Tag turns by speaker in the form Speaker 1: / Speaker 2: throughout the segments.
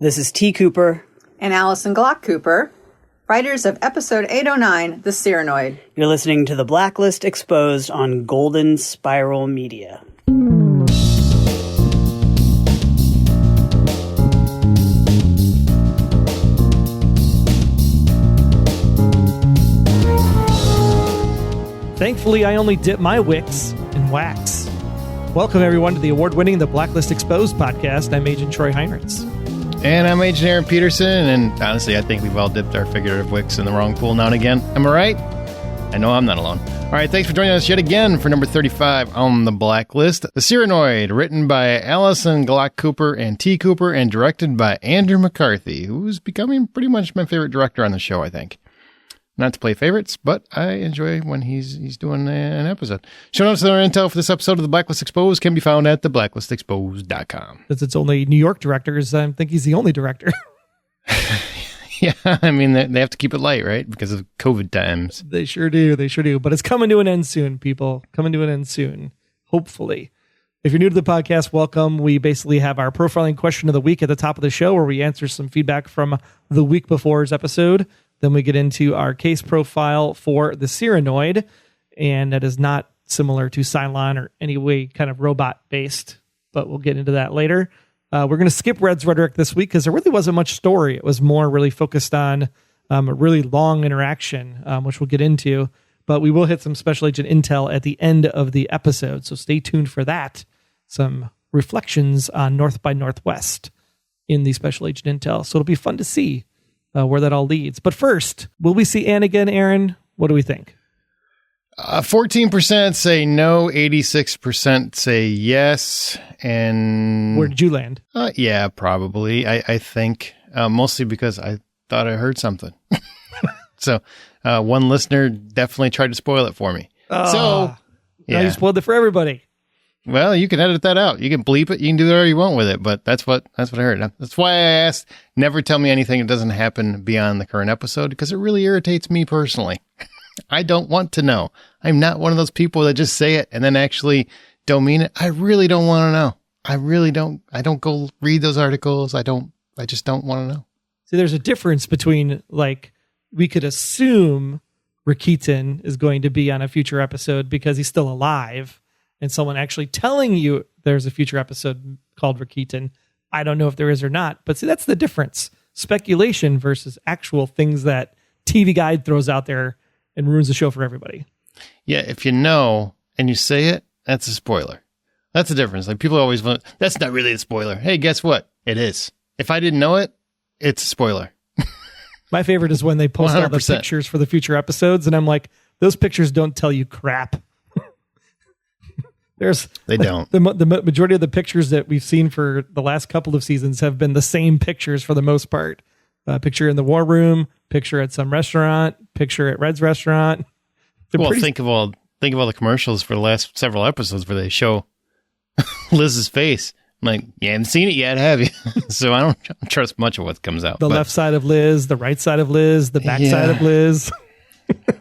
Speaker 1: This is T. Cooper.
Speaker 2: And Allison Glock Cooper, writers of episode 809, The Cyranoid.
Speaker 1: You're listening to the Blacklist Exposed on Golden Spiral Media.
Speaker 3: Thankfully, I only dip my wicks in wax. Welcome, everyone, to the award-winning The Blacklist Exposed podcast. I'm Agent Troy Heinrichs.
Speaker 4: And I'm Agent Aaron Peterson, and honestly, I think we've all dipped our figurative wicks in the wrong pool now and again. Am I right? I know I'm not alone. All right, thanks for joining us yet again for number 35 on the Blacklist. The Cyranoid, written by Allison Glock Cooper and T. Cooper, and directed by Andrew McCarthy, who's becoming pretty much my favorite director on the show, I think. Not to play favorites, but I enjoy when he's doing an episode. Show notes and other intel for this episode of The Blacklist Exposed can be found at theblacklistexposed.com.
Speaker 3: Since it's only New York directors, I think he's the only director.
Speaker 4: Yeah, I mean, they have to keep it light, right? Because of COVID times.
Speaker 3: They sure do. But it's coming to an end soon, people. Coming to an end soon, hopefully. If you're new to the podcast, welcome. We basically have our profiling question of the week at the top of the show where we answer some feedback from the week before's episode. Then we get into our case profile for the Cyranoid, and that is not similar to Cylon or any way kind of robot-based, but we'll get into that later. We're going to skip Red's rhetoric this week because there really wasn't much story. It was more really focused on a really long interaction, which we'll get into, but we will hit some special agent intel at the end of the episode, so stay tuned for that. Some reflections on North by Northwest in the special agent intel, so it'll be fun to see where that all leads. But first, will we see Anne again, Aaron? What do we think?
Speaker 4: 14% say no, 86% say yes, and...
Speaker 3: Where did you land?
Speaker 4: Yeah, probably. I think, mostly because I thought I heard something. So, one listener definitely tried to spoil it for me. So, yeah.
Speaker 3: Now you spoiled it for everybody.
Speaker 4: Well, you can edit that out. You can bleep it. You can do whatever you want with it. But that's what I heard. That's why I asked, never tell me anything that doesn't happen beyond the current episode, because it really irritates me personally. I don't want to know. I'm not one of those people that just say it and then actually don't mean it. I really don't want to know. I really don't. I don't go read those articles. I just don't want to know.
Speaker 3: See, there's a difference between, like, we could assume Rakitin is going to be on a future episode because he's still alive, and someone actually telling you there's a future episode called Rakitin. I don't know if there is or not, but see, that's the difference. Speculation versus actual things that TV Guide throws out there and ruins the show for everybody.
Speaker 4: Yeah, if you know and you say it, that's a spoiler. That's the difference. Like, people always want, that's not really a spoiler. Hey, guess what? It is. If I didn't know it, it's a spoiler.
Speaker 3: My favorite is when they post 100%. All the pictures for the future episodes, and I'm like, those pictures don't tell you crap.
Speaker 4: They don't.
Speaker 3: The majority of the pictures that we've seen for the last couple of seasons have been the same pictures for the most part. Picture in the war room, picture at some restaurant, picture at Red's restaurant.
Speaker 4: Think of all the commercials for the last several episodes where they show Liz's face. I'm like, you haven't seen it yet, have you? So I don't trust much of what comes out.
Speaker 3: The left side of Liz, the right side of Liz, the back side of Liz.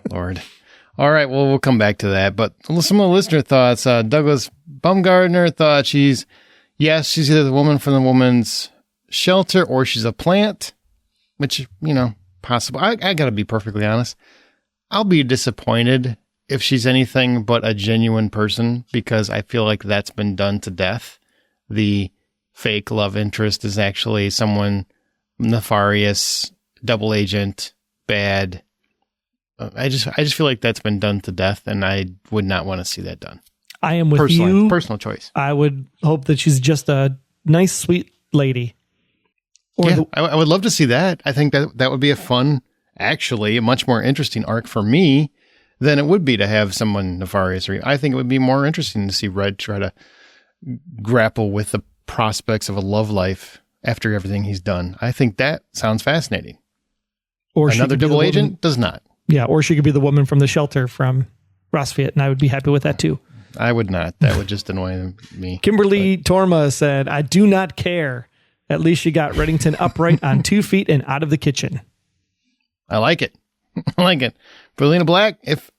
Speaker 4: Lord. All right, well, we'll come back to that. But some of the listener thoughts. Douglas Baumgardner thought she's either the woman from the woman's shelter or she's a plant, which, possible. I got to be perfectly honest. I'll be disappointed if she's anything but a genuine person, because I feel like that's been done to death. The fake love interest is actually someone nefarious, double agent, bad. I just feel like that's been done to death, and I would not want to see that done.
Speaker 3: I am with you.
Speaker 4: Personal choice.
Speaker 3: I would hope that she's just a nice, sweet lady.
Speaker 4: I would love to see that. I think that would be a much more interesting arc for me than it would be to have someone nefarious. I think it would be more interesting to see Red try to grapple with the prospects of a love life after everything he's done. I think that sounds fascinating. Or another double agent does not.
Speaker 3: Yeah, or she could be the woman from the shelter from Rosfiat, and I would be happy with that too.
Speaker 4: I would not. That would just annoy me.
Speaker 3: Kimberly Torma said, I do not care. At least she got Reddington upright on 2 feet and out of the kitchen.
Speaker 4: I like it. I like it. Berlina Black, if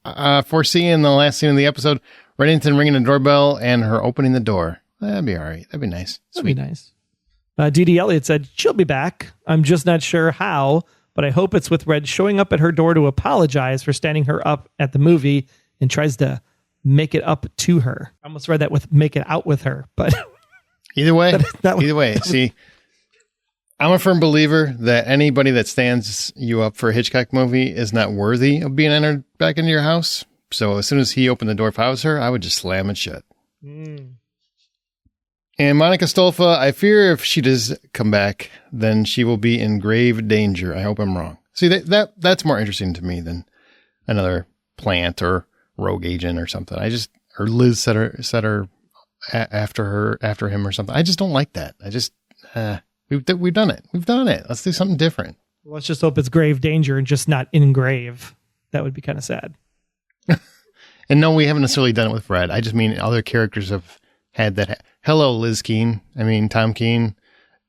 Speaker 4: foreseeing the last scene of the episode, Reddington ringing the doorbell and her opening the door. That'd be all right. That'd be nice.
Speaker 3: That'd be nice. D.D. Elliott said, she'll be back. I'm just not sure how, but I hope it's with Red showing up at her door to apologize for standing her up at the movie and tries to make it up to her. I almost read that with make it out with her, but
Speaker 4: either way, see, I'm a firm believer that anybody that stands you up for a Hitchcock movie is not worthy of being entered back into your house. So as soon as he opened the door, if I was her, I would just slam it shut. And Monica Stolfa, I fear if she does come back, then she will be in grave danger. I hope I'm wrong. See, that's more interesting to me than another plant or rogue agent or something. Or Liz set her after him or something. I just don't like that. We've done it. We've done it. Let's do something different.
Speaker 3: Let's just hope it's grave danger and just not in grave. That would be kind of sad.
Speaker 4: And no, we haven't necessarily done it with Fred. I just mean other characters have had that. Hello, Liz Keene. I mean, Tom Keene.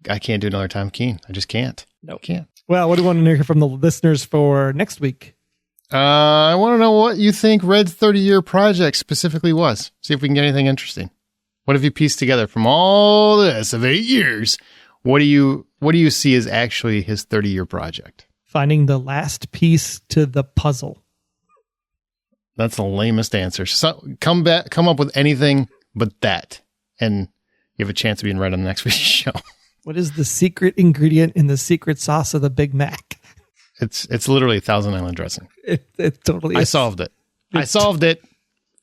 Speaker 4: I can't do another Tom Keene. I just can't.
Speaker 3: No,
Speaker 4: can't.
Speaker 3: Well, what do you want to hear from the listeners for next week?
Speaker 4: I want to know what you think Red's 30-year project specifically was. See if we can get anything interesting. What have you pieced together from all this of 8 years? What do you see as actually his 30-year project?
Speaker 3: Finding the last piece to the puzzle.
Speaker 4: That's the lamest answer. So come up with anything but that, and you have a chance of being right on the next week's show.
Speaker 3: What is the secret ingredient in the secret sauce of the Big Mac?
Speaker 4: It's literally Thousand Island dressing.
Speaker 3: It totally is.
Speaker 4: I solved it.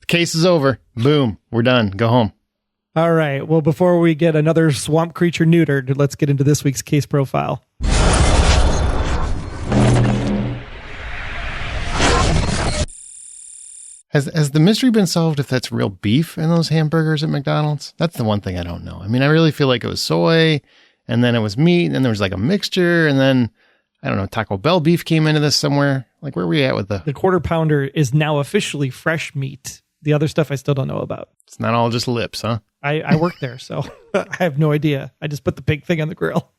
Speaker 4: The case is over. Boom. We're done. Go home.
Speaker 3: All right. Well, before we get another swamp creature neutered, let's get into this week's case profile.
Speaker 4: Has the mystery been solved if that's real beef in those hamburgers at McDonald's? That's the one thing I don't know. I mean, I really feel like it was soy, and then it was meat, and there was like a mixture, and then, I don't know, Taco Bell beef came into this somewhere. Like, where were we at with the
Speaker 3: quarter pounder is now officially fresh meat. The other stuff I still don't know about.
Speaker 4: It's not all just lips, huh?
Speaker 3: I work there, so I have no idea. I just put the big thing on the grill.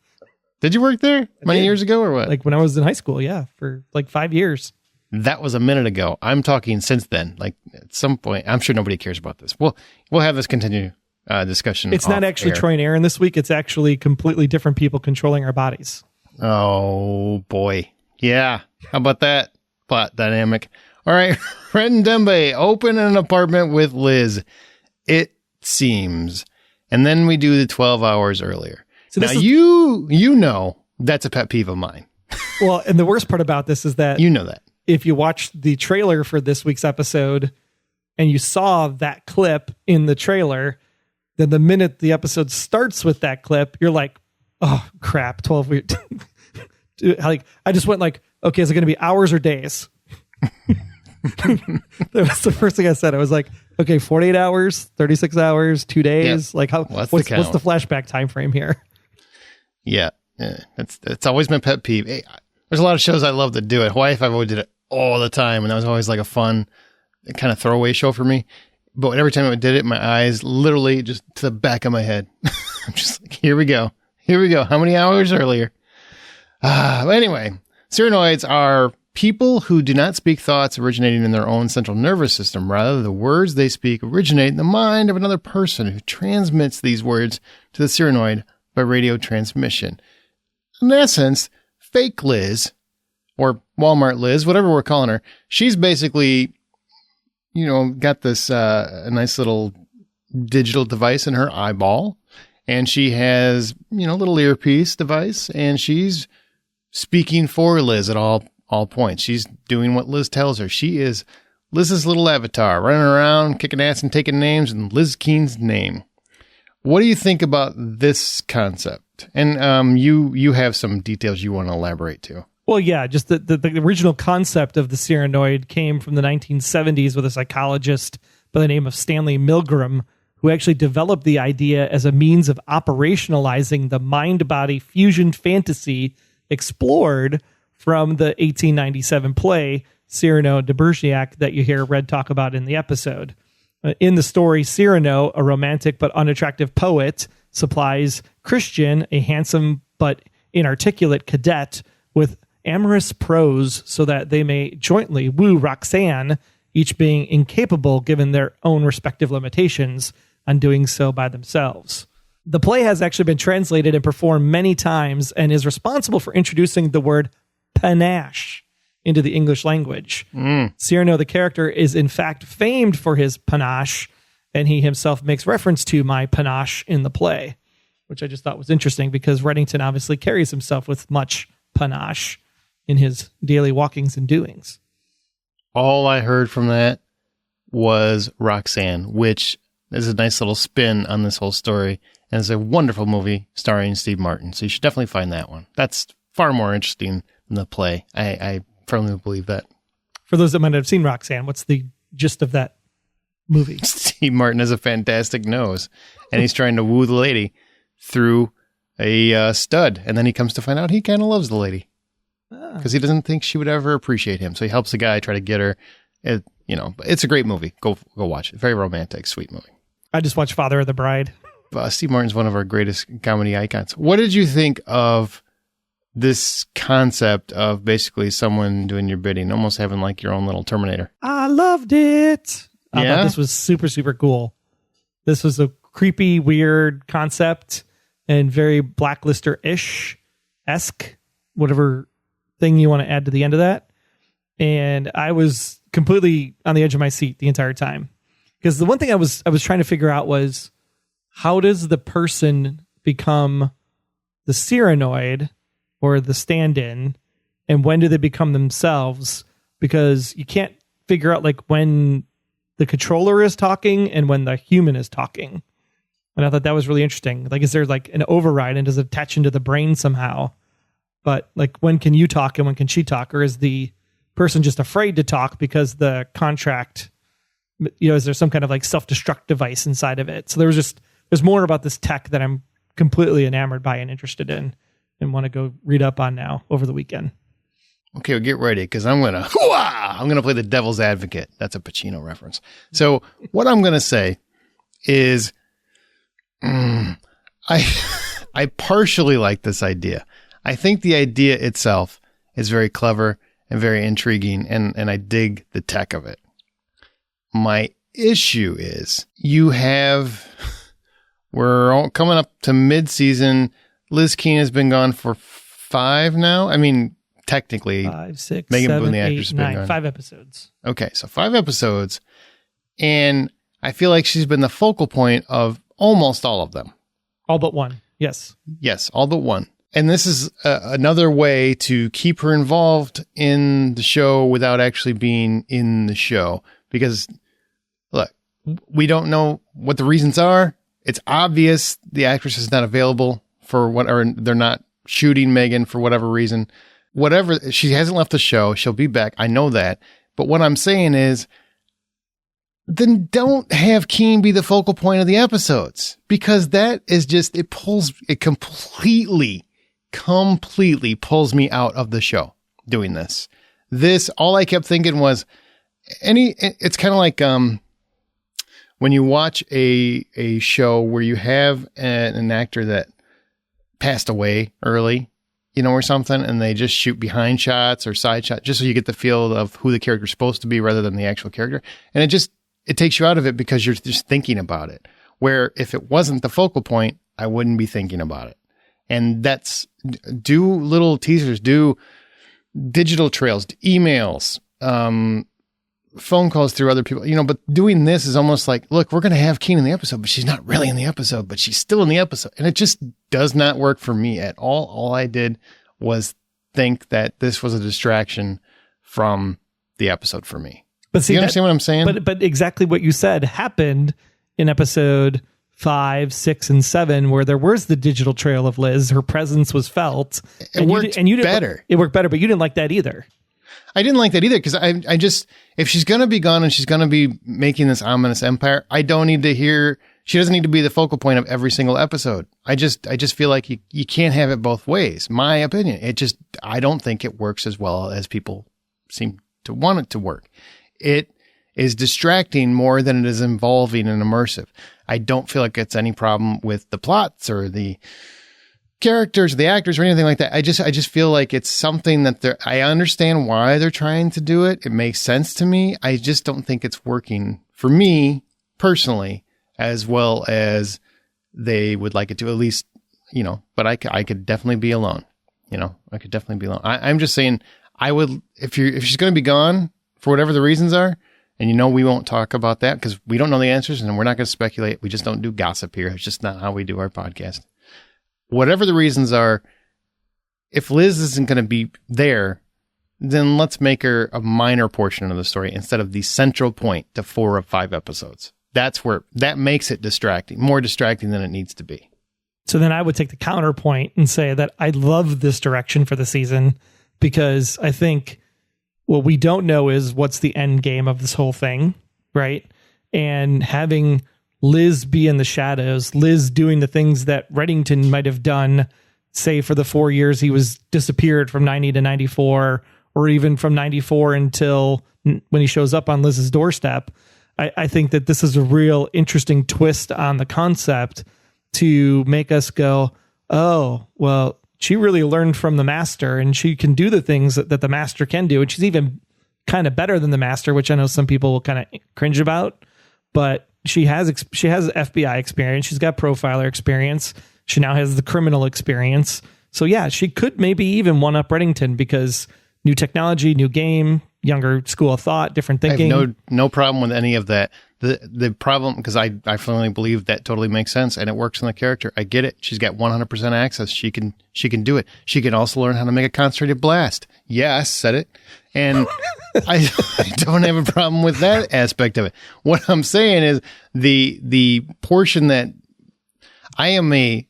Speaker 4: Did you work there many years ago or what?
Speaker 3: Like when I was in high school, yeah, for like 5 years.
Speaker 4: That was a minute ago. I'm talking since then. Like at some point, I'm sure nobody cares about this. We'll have this continue discussion.
Speaker 3: It's not actually Troy and Aaron this week. It's actually completely different people controlling our bodies.
Speaker 4: Oh boy. Yeah. How about that plot dynamic? All right. Fred and Dembe open an apartment with Liz. It seems. And then we do the 12 hours earlier. So now you know that's a pet peeve of mine.
Speaker 3: Well, and the worst part about this is that
Speaker 4: you know that.
Speaker 3: If you watched the trailer for this week's episode and you saw that clip in the trailer, then the minute the episode starts with that clip, you're like, oh crap, 12 weeks. Like I just went like, okay, is it going to be hours or days? That was the first thing I said. I was like, okay, 48 hours, 36 hours, 2 days. Yep. Like what's the flashback time frame here?
Speaker 4: Yeah. It's always my pet peeve. Hey, there's a lot of shows I love that do it. Hawaii Five-O did it all the time, and that was always like a fun kind of throwaway show for me. But every time it did it, my eyes literally just to the back of my head. I'm just like, here we go. How many hours earlier? But anyway, Cyranoids are people who do not speak thoughts originating in their own central nervous system. Rather, the words they speak originate in the mind of another person who transmits these words to the Cyranoid by radio transmission. In essence, fake Liz, or Walmart Liz, whatever we're calling her, she's basically, got this a nice little digital device in her eyeball, and she has, a little earpiece device, and she's speaking for Liz at all points. She's doing what Liz tells her. She is Liz's little avatar, running around, kicking ass and taking names in Liz Keene's name. What do you think about this concept? And you have some details you want to elaborate to.
Speaker 3: Well, yeah, just the original concept of the Cyranoid came from the 1970s with a psychologist by the name of Stanley Milgram, who actually developed the idea as a means of operationalizing the mind-body fusion fantasy explored from the 1897 play Cyrano de Bergerac that you hear Red talk about in the episode. In the story, Cyrano, a romantic but unattractive poet, supplies Christian, a handsome but inarticulate cadet, with amorous prose so that they may jointly woo Roxanne, each being incapable, given their own respective limitations, on doing so by themselves. The play has actually been translated and performed many times and is responsible for introducing the word panache into the English language. Cyrano, the character, is in fact famed for his panache, and he himself makes reference to my panache in the play, which I just thought was interesting because Reddington obviously carries himself with much panache in his daily walkings and doings.
Speaker 4: All I heard from that was Roxanne, which is a nice little spin on this whole story. And it's a wonderful movie starring Steve Martin. So you should definitely find that one. That's far more interesting than the play. I firmly believe that.
Speaker 3: For those that might not have seen Roxanne, what's the gist of that movie?
Speaker 4: Steve Martin has a fantastic nose, and he's trying to woo the lady through a stud. And then he comes to find out he kind of loves the lady because he doesn't think she would ever appreciate him. So he helps the guy try to get her. It's a great movie. Go watch it. Very romantic, sweet movie.
Speaker 3: I just watched Father of the Bride.
Speaker 4: Steve Martin's one of our greatest comedy icons. What did you think of this concept of basically someone doing your bidding, almost having like your own little Terminator?
Speaker 3: I loved it. I
Speaker 4: Yeah?
Speaker 3: thought this was super, super cool. This was a creepy, weird concept and very Blacklister-ish-esque, whatever thing you want to add to the end of that. And I was completely on the edge of my seat the entire time. Because the one thing I was trying to figure out was, how does the person become the Cyranoid or the stand-in, and when do they become themselves? Because you can't figure out like when the controller is talking and when the human is talking. And I thought that was really interesting. Like, is there like an override, and does it attach into the brain somehow? But like, when can you talk and when can she talk? Or is the person just afraid to talk because the contract, is there some kind of like self-destruct device inside of it? So there's more about this tech that I'm completely enamored by and interested in and want to go read up on now over the weekend.
Speaker 4: Okay, well, get ready, because I'm going to play the devil's advocate. That's a Pacino reference. So what I'm going to say is I partially like this idea. I think the idea itself is very clever and very intriguing, and I dig the tech of it. My issue is we're all coming up to mid-season. Liz Keane has been gone for 5 now. I mean, technically,
Speaker 3: 5, 6,
Speaker 4: Megan
Speaker 3: 7,
Speaker 4: Boone, the actress,
Speaker 3: 8,
Speaker 4: has been
Speaker 3: 9,
Speaker 4: gone.
Speaker 3: 5 episodes.
Speaker 4: Okay, so 5 episodes, and I feel like she's been the focal point of almost all of them.
Speaker 3: All but one. Yes.
Speaker 4: Yes, all but one. And this is another way to keep her involved in the show without actually being in the show. Because, look, we don't know what the reasons are. It's obvious the actress is not available or they're not shooting Megan for whatever reason. Whatever, she hasn't left the show. She'll be back. I know that. But what I'm saying is, then don't have Keane be the focal point of the episodes, because that is just, it completely pulls me out of the show doing this. All I kept thinking was it's kind of like, when you watch a show where you have an actor that passed away early, or something, and they just shoot behind shots or side shots just so you get the feel of who the character's supposed to be rather than the actual character. And it takes you out of it because you're just thinking about it. Where if it wasn't the focal point, I wouldn't be thinking about it. And do little teasers, do digital trails, emails, phone calls through other people, but doing this is almost like, look, we're going to have Keane in the episode, but she's not really in the episode, but she's still in the episode. And it just does not work for me at all. All I did was think that this was a distraction from the episode for me.
Speaker 3: But see,
Speaker 4: you understand what I'm saying?
Speaker 3: But exactly what you said happened in episode 5, 6, and 7, where there was the digital trail of Liz. Her presence was felt.
Speaker 4: It worked better.
Speaker 3: It worked better, but you didn't like that either.
Speaker 4: I didn't like that either, because I just, if she's going to be gone and she's going to be making this ominous empire, I don't need to hear, she doesn't need to be the focal point of every single episode. I just feel like you can't have it both ways. My opinion. I don't think it works as well as people seem to want it to work. It is distracting more than it is involving and immersive. I don't feel like it's any problem with the plots or the characters, the actors, or anything like that. I just feel like it's something that I understand why they're trying to do it. It makes sense to me. I just don't think it's working for me personally as well as they would like it to, at least, but I could definitely be alone. I could definitely be alone. I'm just saying, I would, if she's going to be gone for whatever the reasons are, and we won't talk about that because we don't know the answers and we're not going to speculate. We just don't do gossip here. It's just not how we do our podcast. Whatever the reasons are, if Liz isn't going to be there, then let's make her a minor portion of the story instead of the central point to 4 of 5 episodes. That makes it distracting, more distracting than it needs to be.
Speaker 3: So then I would take the counterpoint and say that I love this direction for the season, because I think what we don't know is what's the end game of this whole thing, right? And having Liz be in the shadows, Liz doing the things that Reddington might have done, say for the 4 years he was disappeared from 90 to 94, or even from 94 until when he shows up on Liz's doorstep. I think that this is a real interesting twist on the concept to make us go, oh, well, she really learned from the master and she can do the things that the master can do. And she's even kind of better than the master, which I know some people will kind of cringe about, but she has FBI experience. She's got profiler experience. She now has the criminal experience. So yeah, she could maybe even one up Reddington, because new technology, new game, younger school of thought, different thinking.
Speaker 4: I have no problem with any of that. The problem, because I firmly believe that totally makes sense and it works on the character. I get it. She's got 100% access. She can do it. She can also learn how to make a concentrated blast. Yeah, I said it. And I don't have a problem with that aspect of it. What I'm saying is the portion that I am a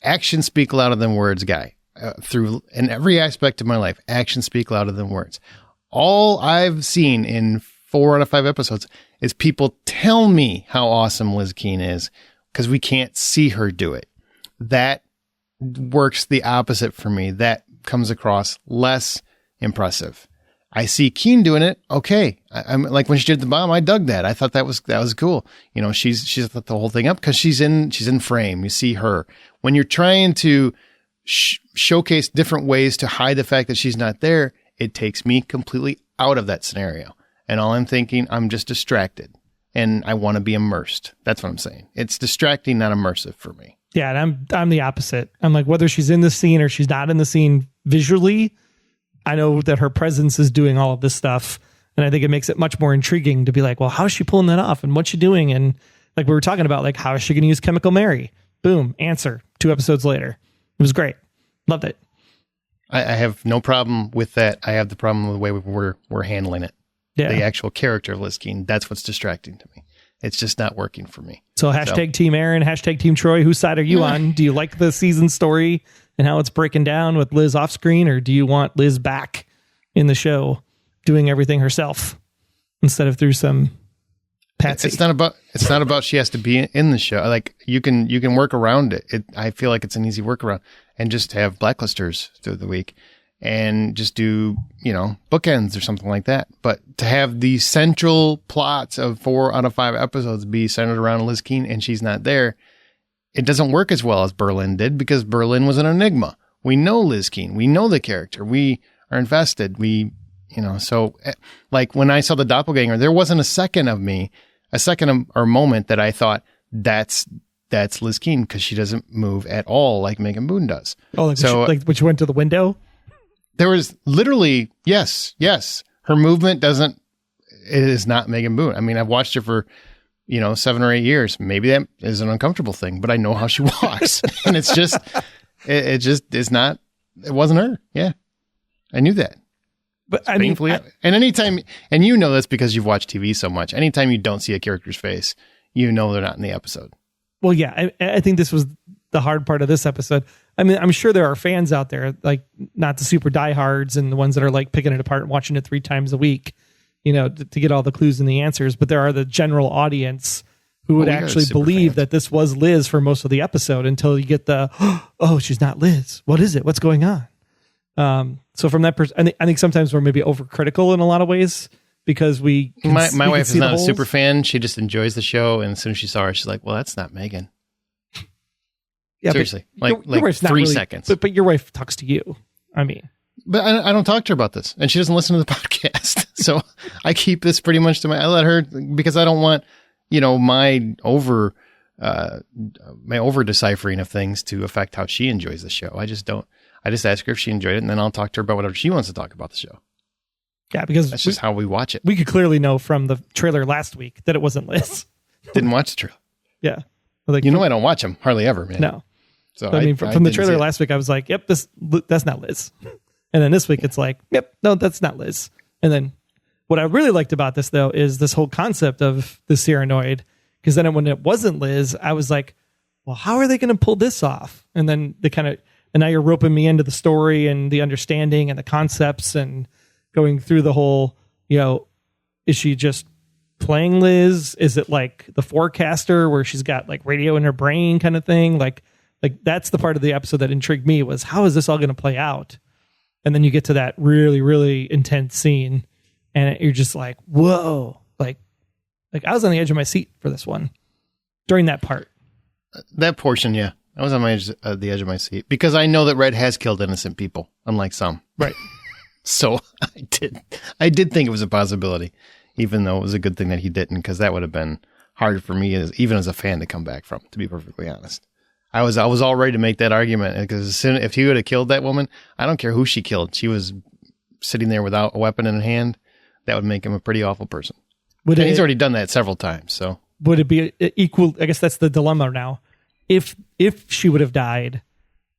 Speaker 4: action speak louder than words guy. Through in every aspect of my life, actions speak louder than words. All I've seen in 4 out of 5 episodes is people tell me how awesome Liz Keene is because we can't see her do it. That works the opposite for me. That comes across less impressive. I see Keene doing it. Okay. I'm like when she did the bomb, I dug that. I thought that was cool. She's put the whole thing up because she's in frame. You see her. When you're trying to showcase different ways to hide the fact that she's not there, it takes me completely out of that scenario. And all I'm thinking, I'm just distracted and I want to be immersed. That's what I'm saying. It's distracting, not immersive for me.
Speaker 3: Yeah. And I'm the opposite. I'm like, whether she's in the scene or she's not in the scene visually, I know that her presence is doing all of this stuff. And I think it makes it much more intriguing to be like, well, how is she pulling that off? And what's she doing? And like we were talking about, like, how is she going to use Chemical Mary? Boom. Answer 2 episodes later. It was great. Loved it.
Speaker 4: I have no problem with that. I have the problem with the way we're handling it. Yeah. The actual character of Liz Keene, that's what's distracting to me. It's just not working for me.
Speaker 3: So hashtag Team Aaron, hashtag Team Troy. Whose side are you on? Do you like the season story and how it's breaking down with Liz off screen, or do you want Liz back in the show doing everything herself instead of through some patsy?
Speaker 4: It's not about she has to be in the show. Like you can work around it. I feel like it's an easy workaround, and just have blacklisters through the week and just do, bookends or something like that. But to have the central plots of 4 out of 5 episodes be centered around Liz Keene and she's not there, it doesn't work as well as Berlin did, because Berlin was an enigma. We know Liz Keene. We know the character. We are invested. So like when I saw the doppelganger, there wasn't a second or moment that I thought that's Liz Keene, because she doesn't move at all like Megan Boone does.
Speaker 3: Oh, when she went to the window?
Speaker 4: There was literally, yes. Her movement it is not Megan Boone. I mean, I've watched her for, 7 or 8 years. Maybe that is an uncomfortable thing, but I know how she walks. And it's just, it wasn't her. Yeah. I knew that.
Speaker 3: But
Speaker 4: I mean, and anytime, and this because you've watched TV so much, anytime you don't see a character's face, they're not in the episode.
Speaker 3: Well, yeah, I think this was the hard part of this episode. I mean, I'm sure there are fans out there, like not the super diehards and the ones that are like picking it apart and watching it 3 times a week, to get all the clues and the answers. But there are the general audience who would actually believe that this was Liz for most of the episode until you get the, oh, she's not Liz. What is it? What's going on? So from that person, I think sometimes we're maybe overcritical in a lot of because we
Speaker 4: my wife is not a super fan. She just enjoys the show, and as soon as she saw her, she's like, well, that's not Megan. Yeah, seriously, like 3 seconds.
Speaker 3: But your wife talks to you. I mean,
Speaker 4: but I don't talk to her about this, and she doesn't listen to the podcast. So I keep this pretty much to I let her, because I don't want, my over my over deciphering of things to affect how she enjoys the show. I just ask her if she enjoyed it, and then I'll talk to her about whatever she wants to talk about the show.
Speaker 3: Yeah, because
Speaker 4: that's just how we watch it.
Speaker 3: We could clearly know from the trailer last week that it wasn't Liz.
Speaker 4: Didn't watch the trailer.
Speaker 3: Yeah. Like,
Speaker 4: I don't watch them hardly ever, man.
Speaker 3: No.
Speaker 4: So
Speaker 3: I mean, from the trailer last week, I was like, yep, that's not Liz. And then this week it's like, yep, no, that's not Liz. And then what I really liked about this, though, is this whole concept of the Cyranoid. Because then when it wasn't Liz, I was like, well, how are they going to pull this off? And then and now you're roping me into the story and the understanding and the concepts and going through the whole, is she just playing Liz? Is it like the forecaster where she's got like radio in her brain kind of thing? Like that's the part of the episode that intrigued me, was how is this all going to play out? And then you get to that really, really intense scene and you're just like, whoa, like I was on the edge of my seat for this one during that part. That
Speaker 4: portion, yeah. I was on the edge of my seat because I know that Red has killed innocent people, unlike some.
Speaker 3: Right.
Speaker 4: So I did think it was a possibility, even though it was a good thing that he didn't, because that would have been hard for me, even as a fan, to come back from, to be perfectly honest. I was all ready to make that argument, because if he would have killed that woman, I don't care who she killed. She was sitting there without a weapon in hand. That would make him a pretty awful person. He's already done that several times. So
Speaker 3: would it be equal? I guess that's the dilemma now. If she would have died,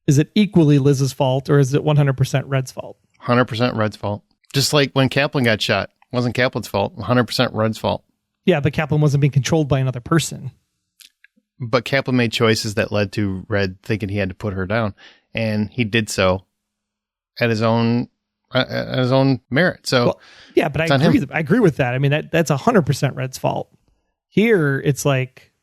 Speaker 3: is it equally Liz's fault, or is it 100% Red's fault?
Speaker 4: 100% Red's fault. Just like when Kaplan got shot. It wasn't Kaplan's fault. 100% Red's fault.
Speaker 3: Yeah, but Kaplan wasn't being controlled by another person.
Speaker 4: But Kaplan made choices that led to Red thinking he had to put her down, and he did so at his own merit. So
Speaker 3: well, yeah, but I agree with that. I mean, that's 100% Red's fault. Here, it's like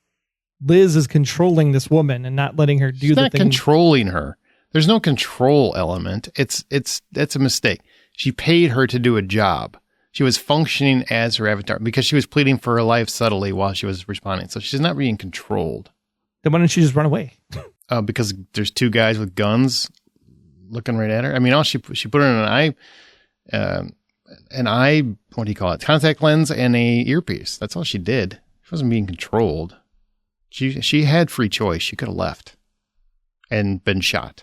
Speaker 3: Liz is controlling this woman and not letting her do
Speaker 4: She's
Speaker 3: the
Speaker 4: not
Speaker 3: thing.
Speaker 4: Controlling her. There's no control element. That's a mistake. She paid her to do a job. She was functioning as her avatar because she was pleading for her life subtly while she was responding. So she's not being controlled.
Speaker 3: Then why don't she just run away?
Speaker 4: Because there's two guys with guns looking right at her. I mean, she put her in an eye, what do you call it? Contact lens and a earpiece. That's all she did. She wasn't being controlled. She had free choice. She could have left and been shot.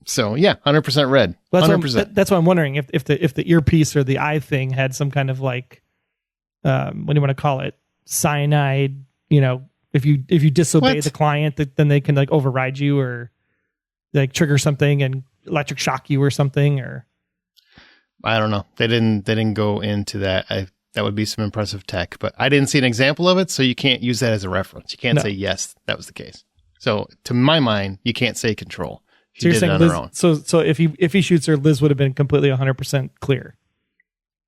Speaker 4: So yeah, 100% Red. 100%.
Speaker 3: That's why I'm wondering if the earpiece or the eye thing had some kind of like, what do you want to call it? Cyanide. If you disobey the client, then they can like override you or like trigger something and electric shock you or something. Or
Speaker 4: I don't know. They didn't go into that. That would be some impressive tech, but I didn't see an example of it, so you can't use that as a reference. You can't say yes, that was the case. So to my mind, you can't say control. She did it on her own. So
Speaker 3: if he shoots her, Liz would have been completely 100% clear.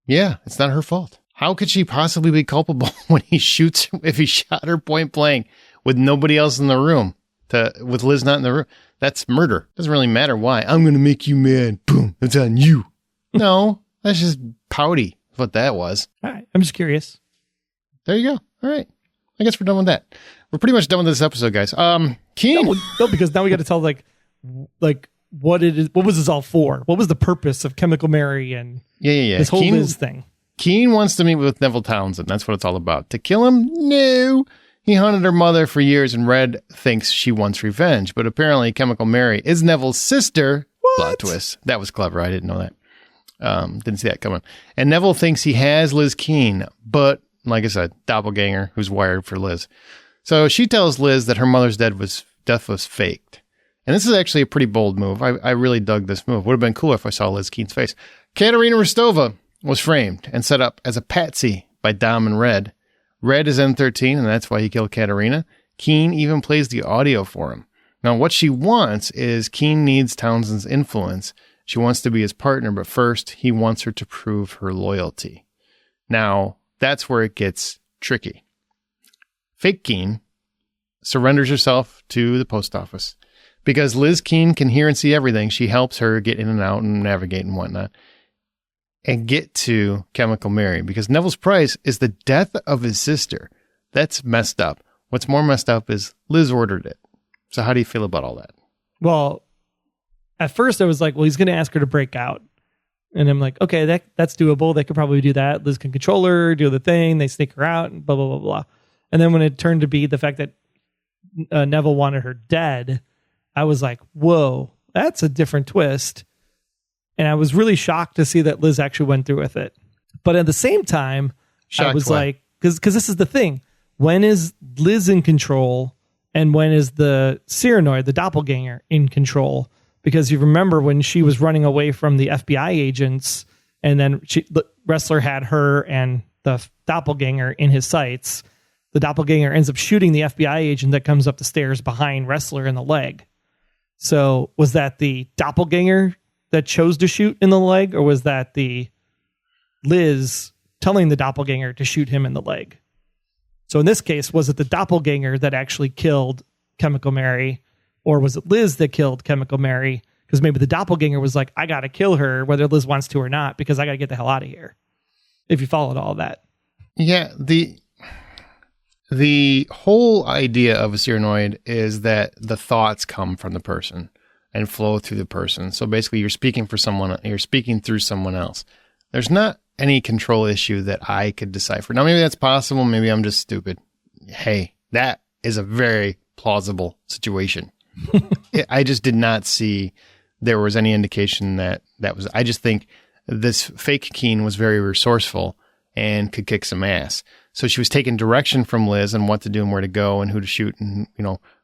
Speaker 4: Yeah, it's not her fault. How could she possibly be culpable when he shoots, if he shot her point blank with nobody else in the room, with Liz not in the room? That's murder. Doesn't really matter why. I'm going to make you mad. Boom. It's on you. No, that's just pouty. That's what that was.
Speaker 3: All right. I'm just curious.
Speaker 4: There you go. All right. I guess we're done with that. We're pretty much done with this episode, guys. Keen.
Speaker 3: No, because now we got to tell like what it is. What was this all for? What was the purpose of Chemical Mary and this whole Liz thing?
Speaker 4: Keen wants to meet with Neville Townsend. That's what it's all about. To kill him? No. He hunted her mother for years, and Red thinks she wants revenge. But apparently Chemical Mary is Neville's sister.
Speaker 3: What?
Speaker 4: Plot twist. That was clever. I didn't know that. Didn't see that coming. And Neville thinks he has Liz Keen, but like I said, doppelganger who's wired for Liz. So she tells Liz that her mother's death was faked. And this is actually a pretty bold move. I really dug this move. Would have been cool if I saw Liz Keen's face. Katerina Rostova was framed and set up as a patsy by Dom and Red. Red is N13, and that's why he killed Katerina. Keen even plays the audio for him. Now, what she wants is Keen needs Townsend's influence. She wants to be his partner, but first, he wants her to prove her loyalty. Now, that's where it gets tricky. Fake Keen surrenders herself to the post office. Because Liz Keen can hear and see everything, she helps her get in and out and navigate and whatnot. And get to Chemical Mary, because Neville's price is the death of his sister. That's messed up. What's more messed up is Liz ordered it. So how do you feel about all that?
Speaker 3: Well, at first I was like, well, he's going to ask her to break out. And I'm like, okay, that's doable. They could probably do that. Liz can control her, do the thing. They sneak her out and blah, blah, blah, blah. And then when it turned to be the fact that Neville wanted her dead, I was like, whoa, that's a different twist. And I was really shocked to see that Liz actually went through with it. But at the same time, I was like, because this is the thing. When is Liz in control and when is the Cyranoid, the doppelganger, in control? Because you remember when she was running away from the FBI agents and then the wrestler had her and the doppelganger in his sights, the doppelganger ends up shooting the FBI agent that comes up the stairs behind wrestler in the leg. So was that the doppelganger that chose to shoot in the leg, or was that the Liz telling the doppelganger to shoot him in the leg? So in this case, was it the doppelganger that actually killed Chemical Mary, or was it Liz that killed Chemical Mary? Because maybe the doppelganger was like, I got to kill her whether Liz wants to or not, because I got to get the hell out of here. If you followed all of that.
Speaker 4: Yeah, the whole idea of a Cyranoid is that the thoughts come from the person and flow through the person. So basically you're speaking through someone else. There's not any control issue that I could decipher. Now maybe that's possible, maybe I'm just stupid. Hey, that is a very plausible situation. I just did not see there was any indication that was, I just think this fake Keen was very resourceful and could kick some ass. So she was taking direction from Liz on what to do and where to go and who to shoot and,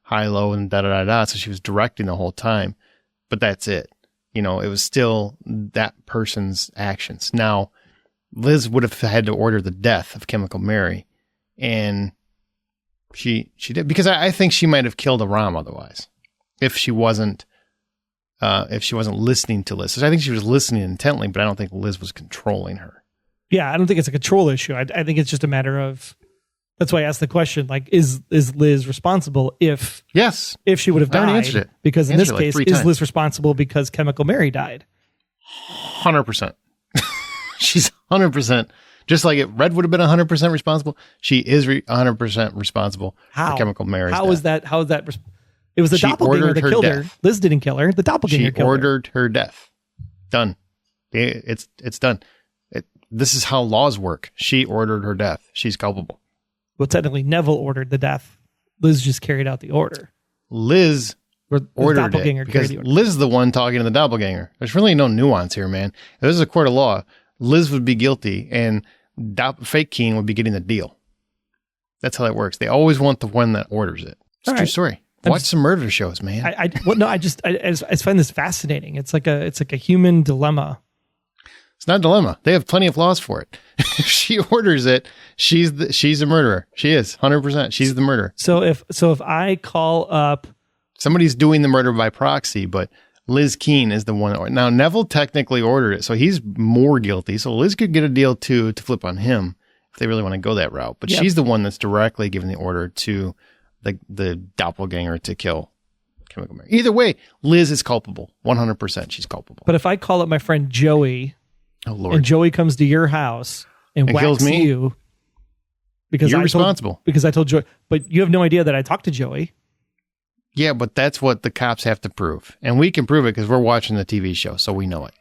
Speaker 4: high, low, and da-da-da-da. So she was directing the whole time. But that's it. It was still that person's actions. Now, Liz would have had to order the death of Chemical Mary. And she did. Because I think she might have killed Aram otherwise. If she wasn't listening to Liz. So I think she was listening intently, but I don't think Liz was controlling her.
Speaker 3: Yeah, I don't think it's a control issue. I think it's just a matter of, that's why I asked the question, like, is Liz responsible if she would have died?
Speaker 4: Answered it.
Speaker 3: Because in this case,
Speaker 4: like
Speaker 3: is Liz responsible because Chemical Mary died?
Speaker 4: 100%. She's 100%. Just like Red would have been 100% responsible, she is 100% responsible for Chemical Mary's death.
Speaker 3: How is that? It was the doppelganger that killed her. Liz didn't kill her. The doppelganger killed her. She
Speaker 4: ordered her death. Done. It's done. This is how laws work. She ordered her death. She's culpable.
Speaker 3: Well, technically, Neville ordered the death. Liz just carried out the order.
Speaker 4: Liz ordered it because Liz is the one talking to the doppelganger. There's really no nuance here, man. If this is a court of law, Liz would be guilty and fake Keen would be getting the deal. That's how that works. They always want the one that orders it. It's a true story. Watch some murder shows, man.
Speaker 3: I find this fascinating. It's like a human dilemma.
Speaker 4: It's not a dilemma. They have plenty of laws for it. If she orders it, she's a murderer. She is 100%. She's the murderer.
Speaker 3: So if I call up,
Speaker 4: somebody's doing the murder by proxy, but Liz Keen is the one. Now Neville technically ordered it, so he's more guilty. So Liz could get a deal too to flip on him if they really want to go that route. But she's the one that's directly giving the order to the doppelganger to kill Chemical Mary. Either way, Liz is culpable. 100%. She's culpable.
Speaker 3: But if I call up my friend Joey.
Speaker 4: Oh, Lord.
Speaker 3: And Joey comes to your house and whacks
Speaker 4: kills me,
Speaker 3: you because
Speaker 4: you're responsible.
Speaker 3: Because I told Joey, but you have no idea that I talked to Joey.
Speaker 4: Yeah, but that's what the cops have to prove, and we can prove it because we're watching the TV show, so we know it.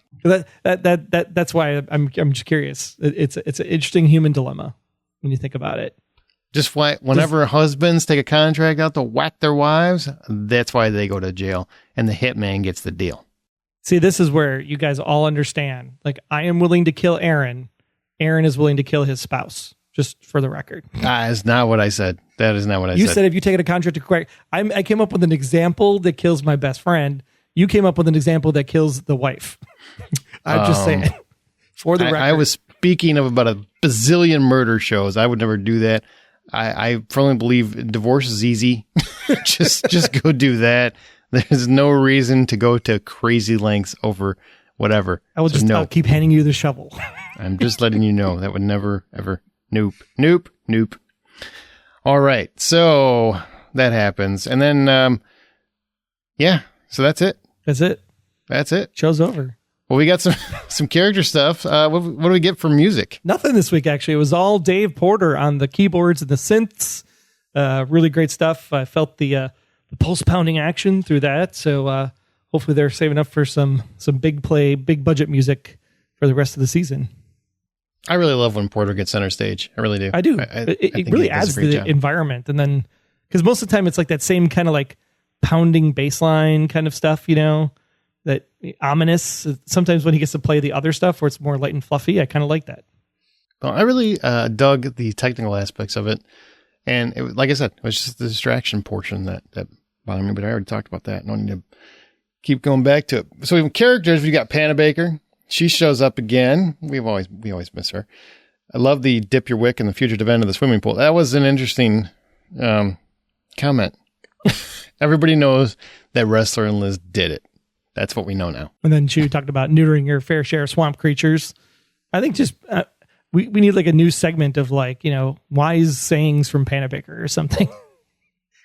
Speaker 3: That's why I'm just curious. It's an interesting human dilemma when you think about it.
Speaker 4: Just whenever husbands take a contract out to whack their wives, that's why they go to jail, and the hitman gets the deal.
Speaker 3: See, this is where you guys all understand. Like, I am willing to kill Aaron. Aaron is willing to kill his spouse, just for the record.
Speaker 4: That is not what I said. That is not what I said.
Speaker 3: You said if you take a contract to correct. I came up with an example that kills my best friend. You came up with an example that kills the wife. I'm just saying. For the record.
Speaker 4: I was speaking of about a bazillion murder shows. I would never do that. I firmly believe divorce is easy. just go do that. There's no reason to go to crazy lengths over whatever.
Speaker 3: I'll keep handing you the shovel.
Speaker 4: I'm just letting you know that would never, ever. Nope. All right. So that happens. And then, so that's it. That's it.
Speaker 3: Show's over.
Speaker 4: Well, we got some character stuff. What do we get for music?
Speaker 3: Nothing this week, actually. It was all Dave Porter on the keyboards and the synths. Really great stuff. I felt the pulse pounding action through that. So hopefully they're saving up for some big budget music for the rest of the season.
Speaker 4: I really love when Porter gets center stage. I really do.
Speaker 3: I do.
Speaker 4: I
Speaker 3: It
Speaker 4: think
Speaker 3: really
Speaker 4: he does
Speaker 3: adds
Speaker 4: a
Speaker 3: to
Speaker 4: great
Speaker 3: the
Speaker 4: job.
Speaker 3: environment. And then, because most of the time it's like that same kind of like pounding bass line kind of stuff, you know, that ominous. Sometimes when he gets to play the other stuff where it's more light and fluffy, I kind of like that.
Speaker 4: Well, I really dug the technical aspects of it. And like I said, it was just the distraction portion that bothered me, but I already talked about that. I don't need to keep going back to it. So we have characters. We got Panabaker. She shows up again. We always miss her. I love the dip your wick in the fugitive end of the swimming pool. That was an interesting comment. Everybody knows that Wrestler and Liz did it. That's what we know now.
Speaker 3: And then she talked about neutering your fair share of swamp creatures. I think just we need like a new segment of like, you know, wise sayings from Panabaker or something.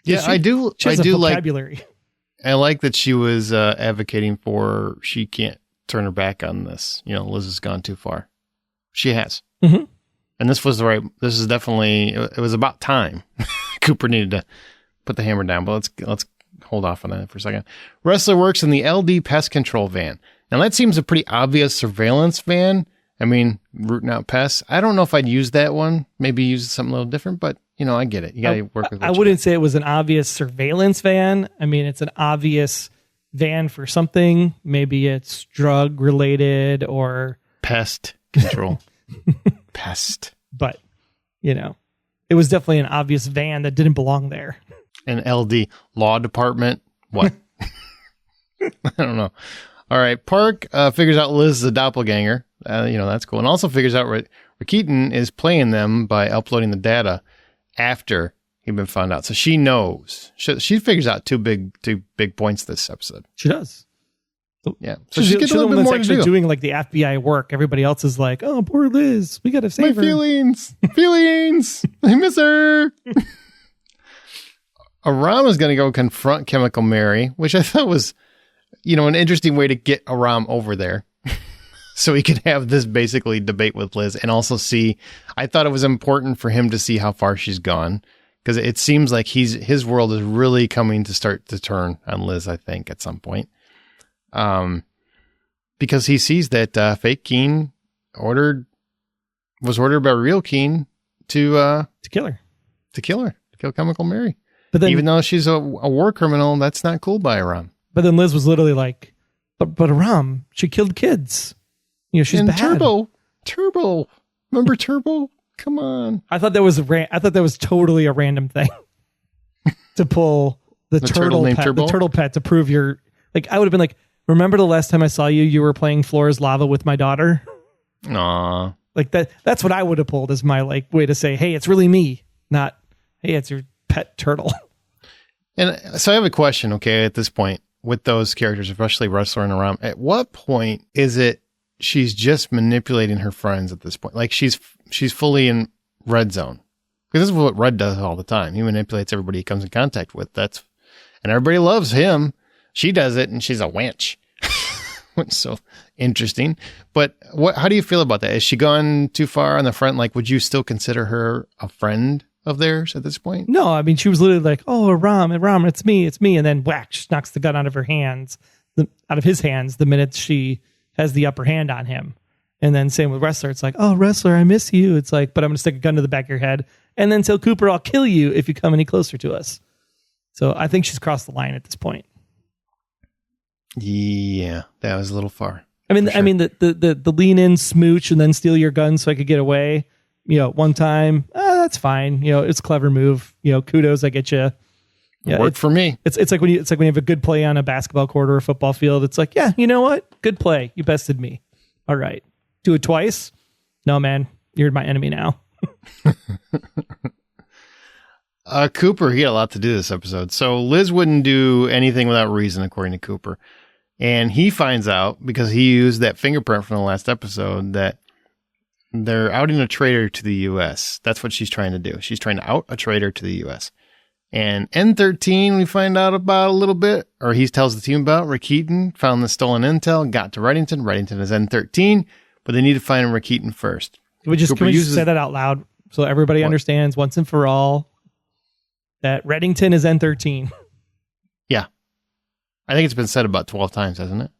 Speaker 4: Yeah,
Speaker 3: I do vocabulary.
Speaker 4: I like that she was advocating for she can't turn her back on this. You know, Liz has gone too far. She has.
Speaker 3: Mm-hmm.
Speaker 4: And this is definitely, it was about time. Cooper needed to put the hammer down, but let's hold off on that for a second. Wrestler works in the LD pest control van. Now that seems a pretty obvious surveillance van. I mean, rooting out pests. I don't know if I'd use that one. Maybe use something a little different, but you know, I get it. You got to work with what
Speaker 3: I wouldn't say it was an obvious surveillance van. I mean, it's an obvious van for something. Maybe it's drug related or
Speaker 4: pest control. Pest.
Speaker 3: But, you know, it was definitely an obvious van that didn't belong there.
Speaker 4: An LD law department. What? I don't know. All right. Park figures out Liz is a doppelganger. You know, that's cool. And also figures out Rakitin is playing them by uploading the data after he'd been found out. So she knows. She figures out two big points this episode.
Speaker 3: She does.
Speaker 4: Yeah. So she gets a little bit more to do.
Speaker 3: Doing like the FBI work. Everybody else is like, oh, poor Liz. We got to save her.
Speaker 4: Feelings. I miss her. Aram is going to go confront Chemical Mary, which I thought was, you know, an interesting way to get Aram over there. So he could have this basically debate with Liz and also see, I thought it was important for him to see how far she's gone because it seems like his world is really coming to start to turn on Liz, I think, at some point. Because he sees that fake Keen was ordered by real Keen to
Speaker 3: kill her.
Speaker 4: To kill Chemical Mary.
Speaker 3: But then,
Speaker 4: even though she's a war criminal, that's not cool by Aram.
Speaker 3: But then Liz was literally like, but Aram, she killed kids. You know, she's
Speaker 4: and
Speaker 3: bad.
Speaker 4: Turbo. Remember Turbo? Come on.
Speaker 3: I thought that was totally a random thing to pull the turtle pet,
Speaker 4: Turbo?
Speaker 3: the turtle pet to prove you're like, I would have been like, remember the last time I saw you, you were playing Floor is Lava with my daughter.
Speaker 4: Aw.
Speaker 3: Like that's what I would have pulled as my like way to say, hey, it's really me, not, hey, it's your pet turtle.
Speaker 4: And so I have a question, okay, at this point with those characters, especially Wrestler and Aram, at what point is it she's just manipulating her friends at this point? Like she's fully in Red zone. Because this is what Red does all the time. He manipulates everybody he comes in contact with. And everybody loves him. She does it and she's a wench. So interesting. But how do you feel about that? Has she gone too far on the front? Like, would you still consider her a friend of theirs at this point?
Speaker 3: No, I mean, she was literally like, oh, Aram, it's me. And then whack, she knocks the gun out of his hands the minute she has the upper hand on him. And then same with Wrestler. It's like, oh, Wrestler, I miss you. It's like, but I'm going to stick a gun to the back of your head and then tell Cooper, I'll kill you if you come any closer to us. So I think she's crossed the line at this point.
Speaker 4: Yeah, that was a little far.
Speaker 3: I mean,
Speaker 4: sure.
Speaker 3: The lean in, smooch, and then steal your gun so I could get away. You know, one time, that's fine. You know, it's a clever move. You know, kudos, I get you. Yeah,
Speaker 4: it worked for me.
Speaker 3: It's like when you have a good play on a basketball court or a football field. It's like, yeah, you know what? Good play. You bested me. All right, do it twice. No, man, you're my enemy now.
Speaker 4: Cooper, he had a lot to do this episode. So Liz wouldn't do anything without reason, according to Cooper. And he finds out, because he used that fingerprint from the last episode, that they're outing a traitor to the U.S. That's what she's trying to do. She's trying to out a traitor to the U.S. And N13, we find out about a little bit, or he tells the team about, Rakitin found the stolen intel, got to Reddington. Reddington is N13, but they need to find Rakitin first.
Speaker 3: Can we just say that out loud so everybody understands once and for all that Reddington is N13?
Speaker 4: Yeah. I think it's been said about 12 times, hasn't it?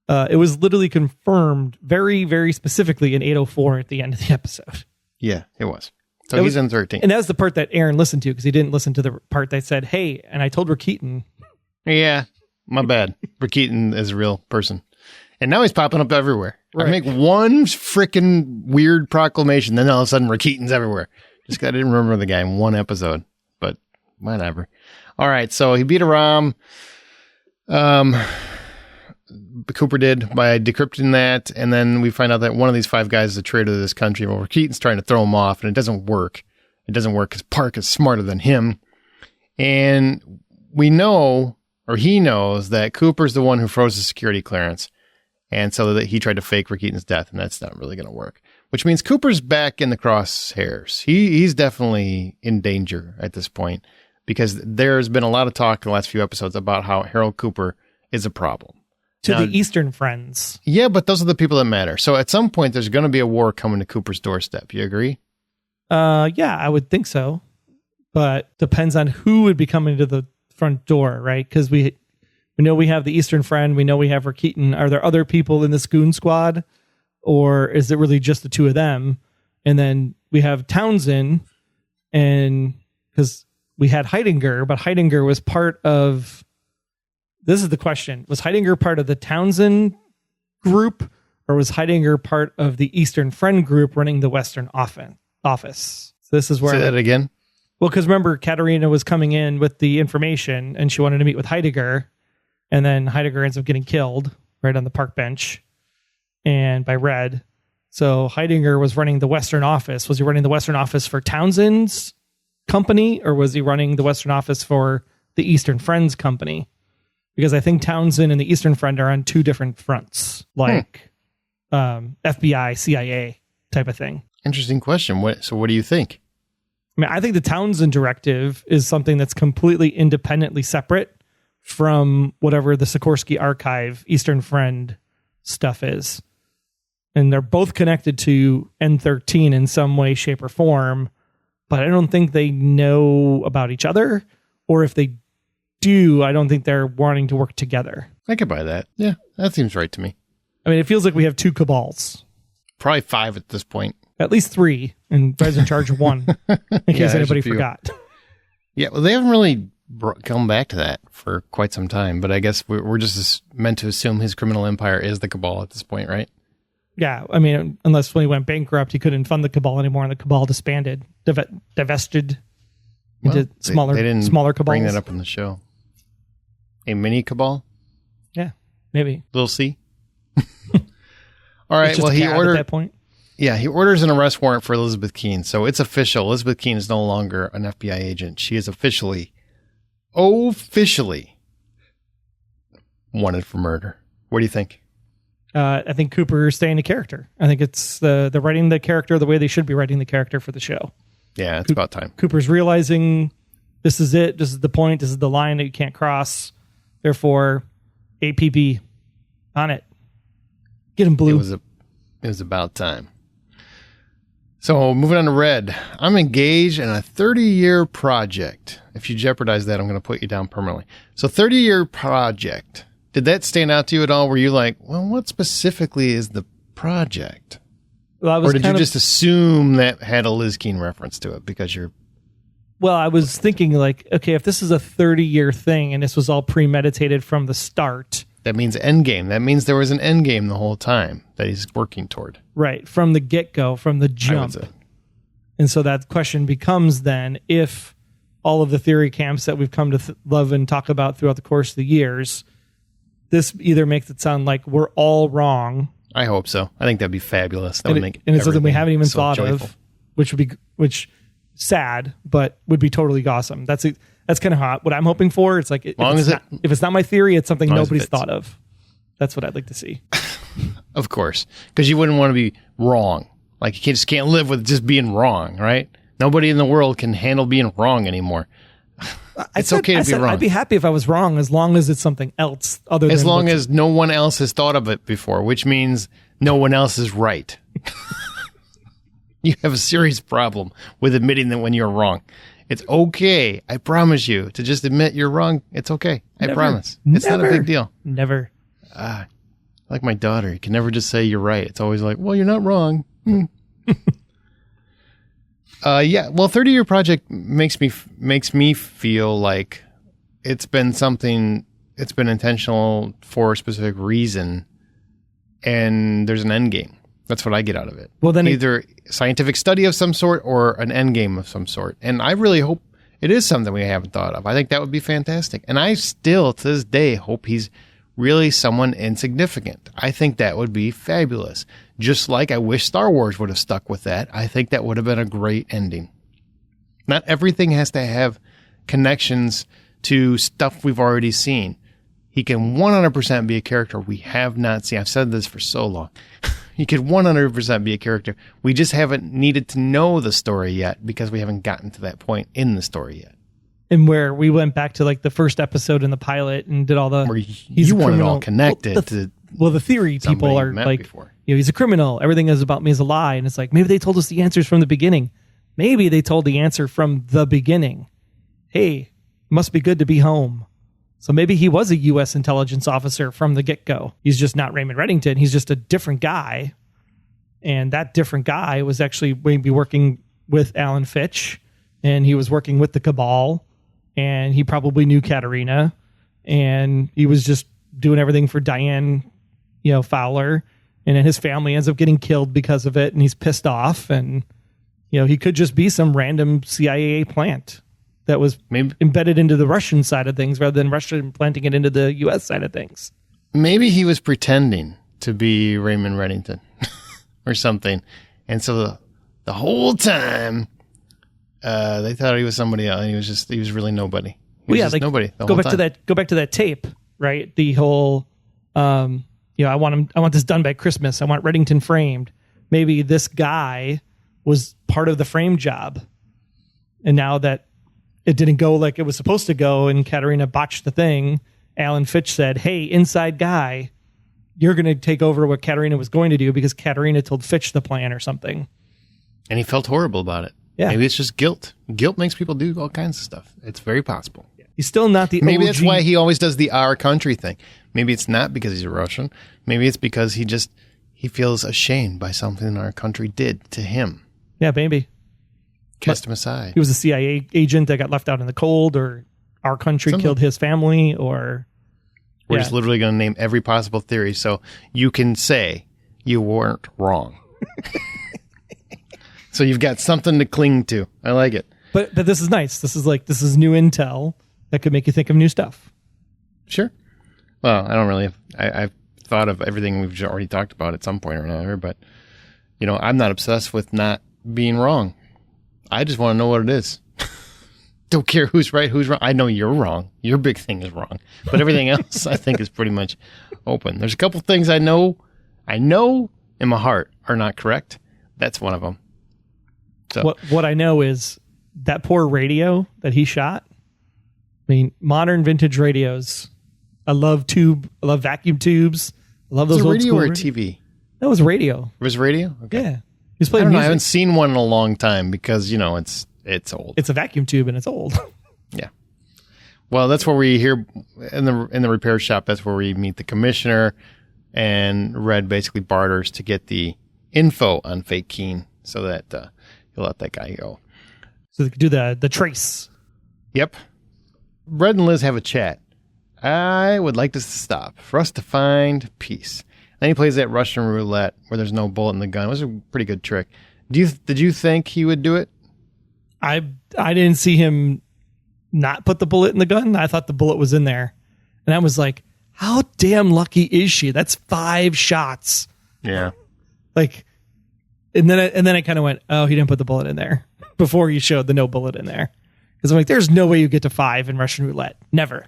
Speaker 3: It was literally confirmed very, very specifically in 804 at the end of the episode.
Speaker 4: Yeah, it was. So he's in 13.
Speaker 3: And that was the part that Aaron listened to, because he didn't listen to the part that said, hey, and I told Rakitin.
Speaker 4: Yeah, my bad. Rakitin is a real person. And now he's popping up everywhere.
Speaker 3: Right.
Speaker 4: I make one freaking weird proclamation, then all of a sudden Rakitin's everywhere. Just I didn't remember the guy in one episode, but whatever. All right, so he beat a ROM. Cooper did by decrypting that, and then we find out that one of these 5 guys is a traitor to this country. Well, Keaton's trying to throw him off, and it doesn't work. It doesn't work because Park is smarter than him. And we know, or he knows, that Cooper's the one who froze the security clearance, and so that he tried to fake Rakitin's death, and that's not really going to work. Which means Cooper's back in the crosshairs. He's definitely in danger at this point, because there's been a lot of talk in the last few episodes about how Harold Cooper is a problem.
Speaker 3: To the Eastern Friends.
Speaker 4: Yeah, but those are the people that matter. So at some point, there's going to be a war coming to Cooper's doorstep. You agree?
Speaker 3: Yeah, I would think so. But depends on who would be coming to the front door, right? Because we know we have the Eastern Friend. We know we have Rakitin. Are there other people in this goon squad? Or is it really just the 2 of them? And then we have Townsend, and because we had Heidinger, but Heidinger was part of... This is the question. Was Heidinger part of the Townsend group, or was Heidinger part of the Eastern Friend group running the Western office? So this is where...
Speaker 4: Say that again?
Speaker 3: Well, because remember, Katerina was coming in with the information, and she wanted to meet with Heidinger, and then Heidinger ends up getting killed right on the park bench, and by Red. So Heidinger was running the Western office. Was he running the Western office for Townsend's company, or was he running the Western office for the Eastern Friends company? Because I think Townsend and the Eastern Friend are on 2 different fronts, like FBI, CIA type of thing.
Speaker 4: Interesting question. So what do you think?
Speaker 3: I mean, I think the Townsend Directive is something that's completely independently separate from whatever the Sikorsky Archive Eastern Friend stuff is. And they're both connected to N13 in some way, shape, or form, but I don't think they know about each other, or if they do, I don't think they're wanting to work together.
Speaker 4: I could buy that. Yeah, that seems right to me.
Speaker 3: I mean, it feels like we have 2 cabals.
Speaker 4: Probably 5 at this point.
Speaker 3: At least 3, and Red's in charge of 1, in case anybody forgot.
Speaker 4: Yeah, well, they haven't really come back to that for quite some time, but I guess we're just meant to assume his criminal empire is the cabal at this point, right?
Speaker 3: Yeah, I mean, unless when he went bankrupt, he couldn't fund the cabal anymore, and the cabal disbanded, divested into smaller cabals.
Speaker 4: Bring that up in the show. A mini cabal?
Speaker 3: Yeah, maybe.
Speaker 4: Little C? All right, well, he ordered...
Speaker 3: At that point.
Speaker 4: Yeah, he orders an arrest warrant for Elizabeth Keene. So it's official. Elizabeth Keene is no longer an FBI agent. She is officially wanted for murder. What do you think?
Speaker 3: I think Cooper is staying the character. I think it's the writing the character the way they should be writing the character for the show.
Speaker 4: Yeah, it's about time.
Speaker 3: Cooper's realizing this is it. This is the point. This is the line that you can't cross. Therefore, APB on it. Get him blue.
Speaker 4: It was about time. So moving on to Red. I'm engaged in a 30-year project. If you jeopardize that, I'm going to put you down permanently. So 30-year project. Did that stand out to you at all? Were you like, well, what specifically is the project?
Speaker 3: Well,
Speaker 4: or did you just assume that had a Liz Keene reference to it because you're...
Speaker 3: Well, I was thinking like, okay, if this is a 30-year thing and this was all premeditated from the start...
Speaker 4: That means endgame. That means there was an endgame the whole time that he's working toward.
Speaker 3: Right, from the get-go, from the jump. And so that question becomes then, if all of the theory camps that we've come to love and talk about throughout the course of the years, this either makes it sound like we're all wrong.
Speaker 4: I hope so. I think that'd be fabulous. That would make
Speaker 3: and it's something we haven't even thought
Speaker 4: joyful.
Speaker 3: of, which sad, but would be totally awesome. That's kind of what I'm hoping for. It's like if it's not my theory, it's something nobody's thought of. That's what I'd like to see.
Speaker 4: Of course, because you wouldn't want to be wrong. Like you just can't live with just being wrong, right? Nobody in the world can handle being wrong anymore. It's okay to be wrong.
Speaker 3: I'd be happy if I was wrong, as long as it's something else other than
Speaker 4: as long as no one else has thought of it before, which means no one else is right. You have a serious problem with admitting that when you're wrong. It's okay, I promise you, to just admit you're wrong. It's okay. I promise. It's not a big deal.
Speaker 3: Never.
Speaker 4: Like my daughter, you can never just say you're right. It's always like, well, you're not wrong. Yeah. Well, 30-year project makes me feel like it's been something. It's been intentional for a specific reason, and there's an end game. That's what I get out of it.
Speaker 3: Well, then
Speaker 4: either scientific study of some sort or an end game of some sort. And I really hope it is something we haven't thought of. I think that would be fantastic. And I still, to this day, hope he's really someone insignificant. I think that would be fabulous. Just like I wish Star Wars would have stuck with that. I think that would have been a great ending. Not everything has to have connections to stuff we've already seen. He can 100% be a character we have not seen. I've said this for so long. He could 100% be a character. We just haven't needed to know the story yet because we haven't gotten to that point in the story yet.
Speaker 3: And where we went back to like the first episode in the pilot and did all the...
Speaker 4: Where you want it all connected to...
Speaker 3: Well, the theory people are like,
Speaker 4: before.
Speaker 3: He's a criminal. Everything is about me is a lie. And it's like, maybe they told us the answers from the beginning. Maybe they told the answer from the beginning. Hey, must be good to be home. So maybe he was a U.S. intelligence officer from the get-go. He's just not Raymond Reddington. He's just a different guy. And that different guy was actually maybe working with Alan Fitch. And he was working with the Cabal. And he probably knew Katarina. And he was just doing everything for Diane, Fowler. And then his family ends up getting killed because of it. And he's pissed off. And, he could just be some random CIA plant that was maybe embedded into the Russian side of things rather than Russia implanting it into the U.S. side of things.
Speaker 4: Maybe he was pretending to be Raymond Reddington or something. And so the whole time, they thought he was somebody else. And he was really nobody. He was nobody.
Speaker 3: Go back to that tape, right? The whole, I want this done by Christmas. I want Reddington framed. Maybe this guy was part of the frame job. And now that it didn't go like it was supposed to go and Katarina botched the thing, Alan Fitch said, hey, inside guy, you're going to take over what Katarina was going to do because Katarina told Fitch the plan or something.
Speaker 4: And he felt horrible about it. Yeah. Maybe it's just guilt. Guilt makes people do all kinds of stuff. It's very possible.
Speaker 3: He's still not the
Speaker 4: Maybe
Speaker 3: OG.
Speaker 4: That's why he always does the our country thing. Maybe it's not because he's a Russian. Maybe it's because he feels ashamed by something our country did to him.
Speaker 3: Yeah, maybe.
Speaker 4: Cast him aside.
Speaker 3: He was a CIA agent that got left out in the cold, or our country killed his family, or...
Speaker 4: We're just literally going to name every possible theory so you can say you weren't wrong. So you've got something to cling to. I like it.
Speaker 3: But this is nice. This is new intel that could make you think of new stuff.
Speaker 4: Sure. Well, I don't really... I've thought of everything we've already talked about at some point or another, but, I'm not obsessed with not being wrong. I just want to know what it is. Don't care who's right, who's wrong. I know you're wrong. Your big thing is wrong. But everything else, I think, is pretty much open. There's a couple things I know in my heart are not correct. That's one of them. So
Speaker 3: what I know is that poor radio that he shot. I mean, modern vintage radios. I love vacuum tubes. I love those old
Speaker 4: radio
Speaker 3: school
Speaker 4: or TV?
Speaker 3: That was radio.
Speaker 4: It was radio? Okay.
Speaker 3: Yeah. He's playing music.
Speaker 4: I haven't seen one in a long time because, it's old.
Speaker 3: It's a vacuum tube and it's old.
Speaker 4: Yeah. Well, that's where we hear in the repair shop. That's where we meet the commissioner, and Red basically barters to get the info on Fake Keen so that he'll let that guy go.
Speaker 3: So they could do the trace.
Speaker 4: Yep. Red and Liz have a chat. I would like this to stop for us to find peace. Then he plays that Russian roulette where there's no bullet in the gun. It was a pretty good trick. Did you think he would do it?
Speaker 3: I didn't see him not put the bullet in the gun. I thought the bullet was in there. And I was like, how damn lucky is she? That's 5 shots.
Speaker 4: Yeah.
Speaker 3: And then I kind of went, oh, he didn't put the bullet in there before he showed the no bullet in there. Because I'm like, there's no way you get to 5 in Russian roulette. Never.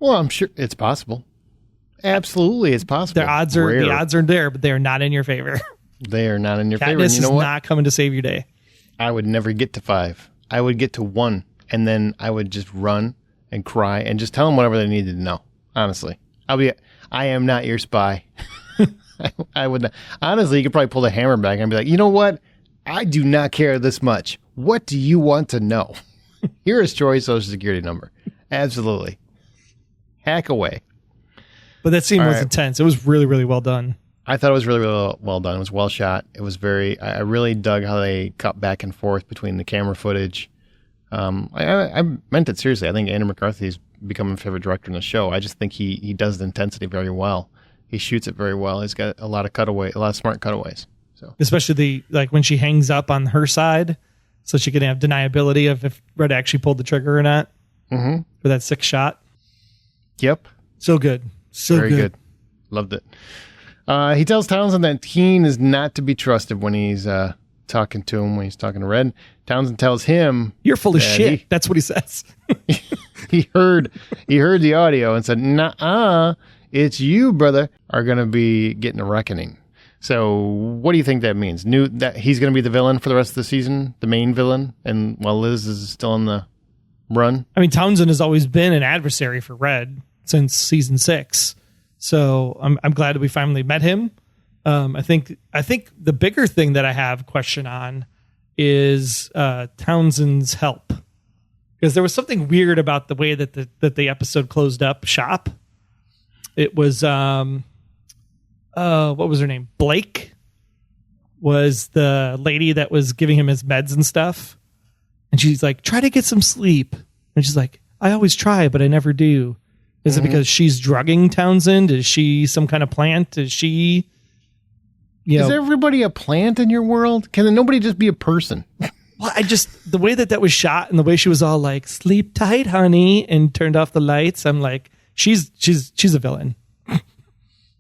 Speaker 4: Well, I'm sure it's possible. Absolutely, it's possible.
Speaker 3: The odds are there, but they are not in your favor.
Speaker 4: They are not in your favor.
Speaker 3: This is not coming to save your day.
Speaker 4: I would never get to 5. I would get to 1, and then I would just run and cry and just tell them whatever they needed to know. Honestly, I am not your spy. I would not. Honestly, you could probably pull the hammer back and be like, you know what? I do not care this much. What do you want to know? Here is Troy's social security number. Absolutely. Hack away.
Speaker 3: But that scene
Speaker 4: All
Speaker 3: was
Speaker 4: right.
Speaker 3: intense. It was really, really well done.
Speaker 4: I thought it was really, really well done. It was well shot. It was I really dug how they cut back and forth between the camera footage. I meant it seriously. I think Andrew McCarthy's become my favorite director in the show. I just think he does the intensity very well. He shoots it very well. He's got a lot of smart cutaways. So
Speaker 3: especially when she hangs up on her side, so she can have deniability of if Red actually pulled the trigger or not for that 6th shot.
Speaker 4: Yep.
Speaker 3: So good. So
Speaker 4: very good. Loved it. He tells Townsend that Keen is not to be trusted when he's talking to him, when he's talking to Red. Townsend tells him,
Speaker 3: "You're full of shit." That's what he says.
Speaker 4: he heard the audio and said, "Nuh-uh, it's you, brother, are going to be getting a reckoning." So what do you think that means? That he's going to be the villain for the rest of the season, the main villain, and while Liz is still on the run?
Speaker 3: I mean, Townsend has always been an adversary for Red since season 6. So I'm glad that we finally met him. I think the bigger thing that I have a question on is Townsend's help, because there was something weird about the way that the episode closed up shop. It was what was her name? Blake was the lady that was giving him his meds and stuff, and she's like, "Try to get some sleep," and she's like, "I always try, but I never do." Is it because she's drugging Townsend? Is she some kind of plant? Is she?
Speaker 4: Is everybody a plant in your world? Can nobody just be a person?
Speaker 3: Well, the way that was shot and the way she was all like, "Sleep tight, honey," and turned off the lights. I'm like, she's a villain.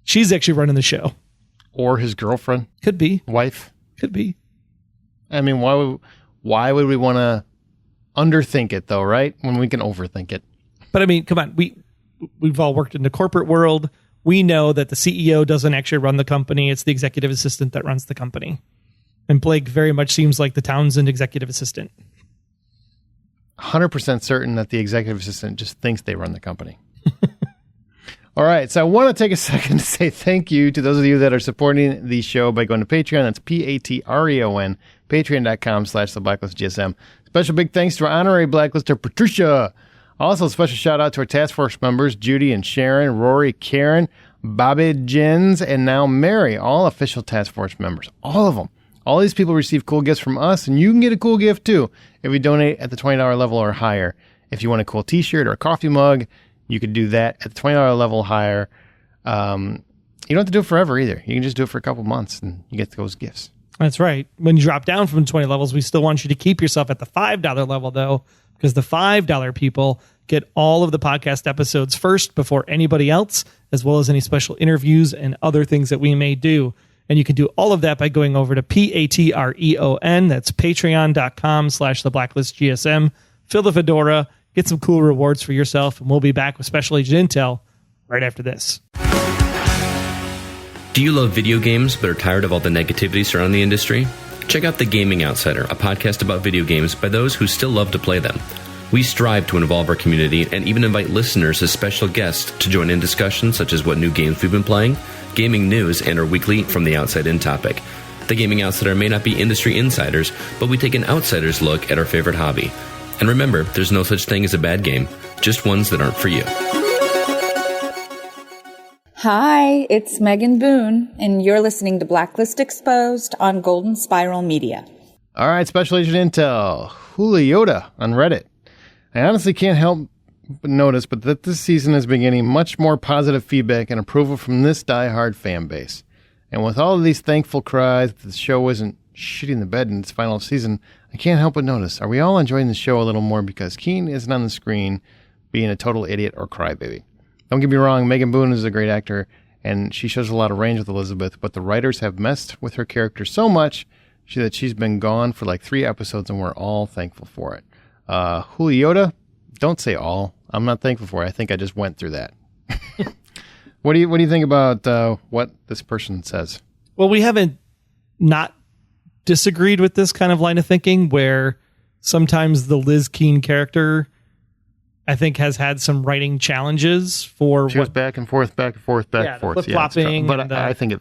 Speaker 3: She's actually running the show.
Speaker 4: Or his girlfriend.
Speaker 3: Could be.
Speaker 4: Wife.
Speaker 3: Could be.
Speaker 4: I mean, why would we want to underthink it though, right? When we can overthink it.
Speaker 3: But I mean, come on, we've all worked in the corporate world. We know that the CEO doesn't actually run the company. It's the executive assistant that runs the company. And Blake very much seems like the Townsend executive assistant.
Speaker 4: 100% certain that the executive assistant just thinks they run the company. All right. So I want to take a second to say thank you to those of you that are supporting the show by going to Patreon. That's Patreon, patreon.com/theblacklistgsm. Special big thanks to our honorary blacklister, Patricia. Also, special shout out to our task force members, Judy and Sharon, Rory, Karen, Bobby, Jens, and now Mary, all official task force members. All of them. All these people receive cool gifts from us, and you can get a cool gift too if you donate at the $20 level or higher. If you want a cool t-shirt or a coffee mug, you could do that at the $20 level higher. You don't have to do it forever either. You can just do it for a couple months and you get those gifts.
Speaker 3: That's right. When you drop down from 20 levels, we still want you to keep yourself at the $5 level, though, because the $5 people get all of the podcast episodes first before anybody else, as well as any special interviews and other things that we may do. And you can do all of that by going over to Patreon. That's patreon.com/theblacklistgsm. Fill the fedora, get some cool rewards for yourself, and we'll be back with Special Agent Intel right after this.
Speaker 5: Do you love video games but are tired of all the negativity surrounding the industry? Check out The Gaming Outsider, a podcast about video games by those who still love to play them. We strive to involve our community and even invite listeners as special guests to join in discussions such as what new games we've been playing, gaming news, and our weekly From the Outside In topic. The Gaming Outsider may not be industry insiders, but we take an outsider's look at our favorite hobby. And remember, there's no such thing as a bad game, just ones that aren't for you.
Speaker 6: Hi, it's Megan Boone, and you're listening to Blacklist Exposed on Golden Spiral Media.
Speaker 4: All right, Special Agent Intel, Julioda on Reddit. I honestly can't help but notice that this season has been getting much more positive feedback and approval from this diehard fan base. And with all of these thankful cries that the show isn't shitting the bed in its final season, I can't help but notice, are we all enjoying the show a little more because Keen isn't on the screen being a total idiot or crybaby? Don't get me wrong, Megan Boone is a great actor, and she shows a lot of range with Elizabeth, but the writers have messed with her character so much that she's been gone for like 3 episodes, and we're all thankful for it. Julioda, don't say all. I'm not thankful for it. I think I just went through that. What do you think about what this person says?
Speaker 3: Well, we haven't not disagreed with this kind of line of thinking where sometimes the Liz Keen character, I think, has had some writing challenges for
Speaker 4: she was back and forth.
Speaker 3: Flip-flopping.
Speaker 4: But I think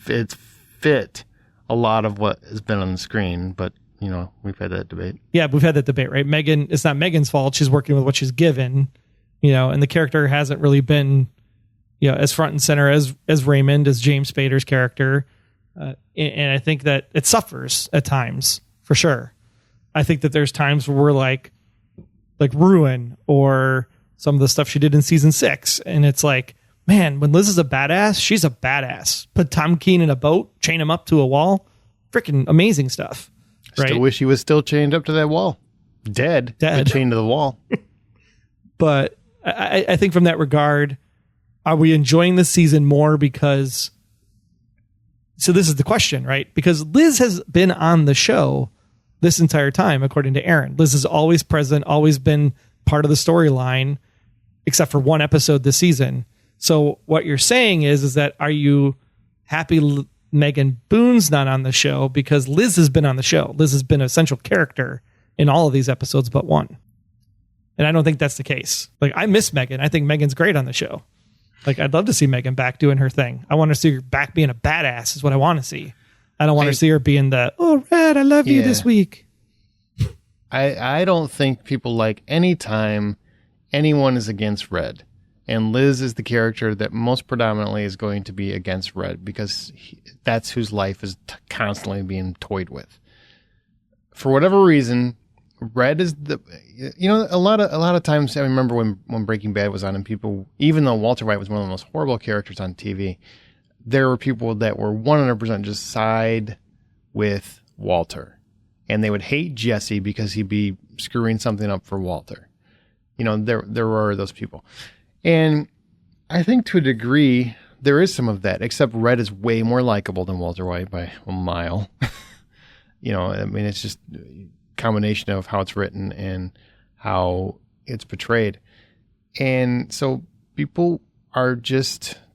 Speaker 4: it's fit a lot of what has been on the screen, but you know, we've had that debate. Yeah,
Speaker 3: we've had that debate, right? Megan, it's not Megan's fault. She's working with what she's given, you know, and the character hasn't really been, as front and center as Raymond, as James Spader's character. And I think that it suffers at times, for sure. I think that there's times where we're like Ruin or some of the stuff she did in season 6. And it's like, man, when Liz is a badass, she's a badass. Put Tom Keen in a boat, chain him up to a wall. Freaking amazing stuff. Right?
Speaker 4: Still wish he was still chained up to that wall. Dead. But chained to the wall.
Speaker 3: But I think from that regard, are we enjoying this season more because... So this is the question, right? Because Liz has been on the show this entire time, according to Aaron. Liz is always present, always been part of the storyline, except for one episode this season. So what you're saying is that are you happy Megan Boone's not on the show because Liz has been on the show? Liz has been an essential character in all of these episodes but one. And I don't think that's the case. Like, I miss Megan. I think Megan's great on the show. Like, I'd love to see Megan back doing her thing. I want to see her back being a badass is what I want to see. I don't want to see her being the, oh, Red, I love you this week.
Speaker 4: I don't think people like any time anyone is against Red. And Liz is the character that most predominantly is going to be against Red because that's whose life is constantly being toyed with. For whatever reason, Red is a lot of times I remember when Breaking Bad was on and people, even though Walter White was one of the most horrible characters on TV, there were people that were 100% just side with Walter. And they would hate Jesse because he'd be screwing something up for Walter. There were those people. And I think to a degree, there is some of that, except Red is way more likable than Walter White by a mile. It's just a combination of how it's written and how it's portrayed. And so people are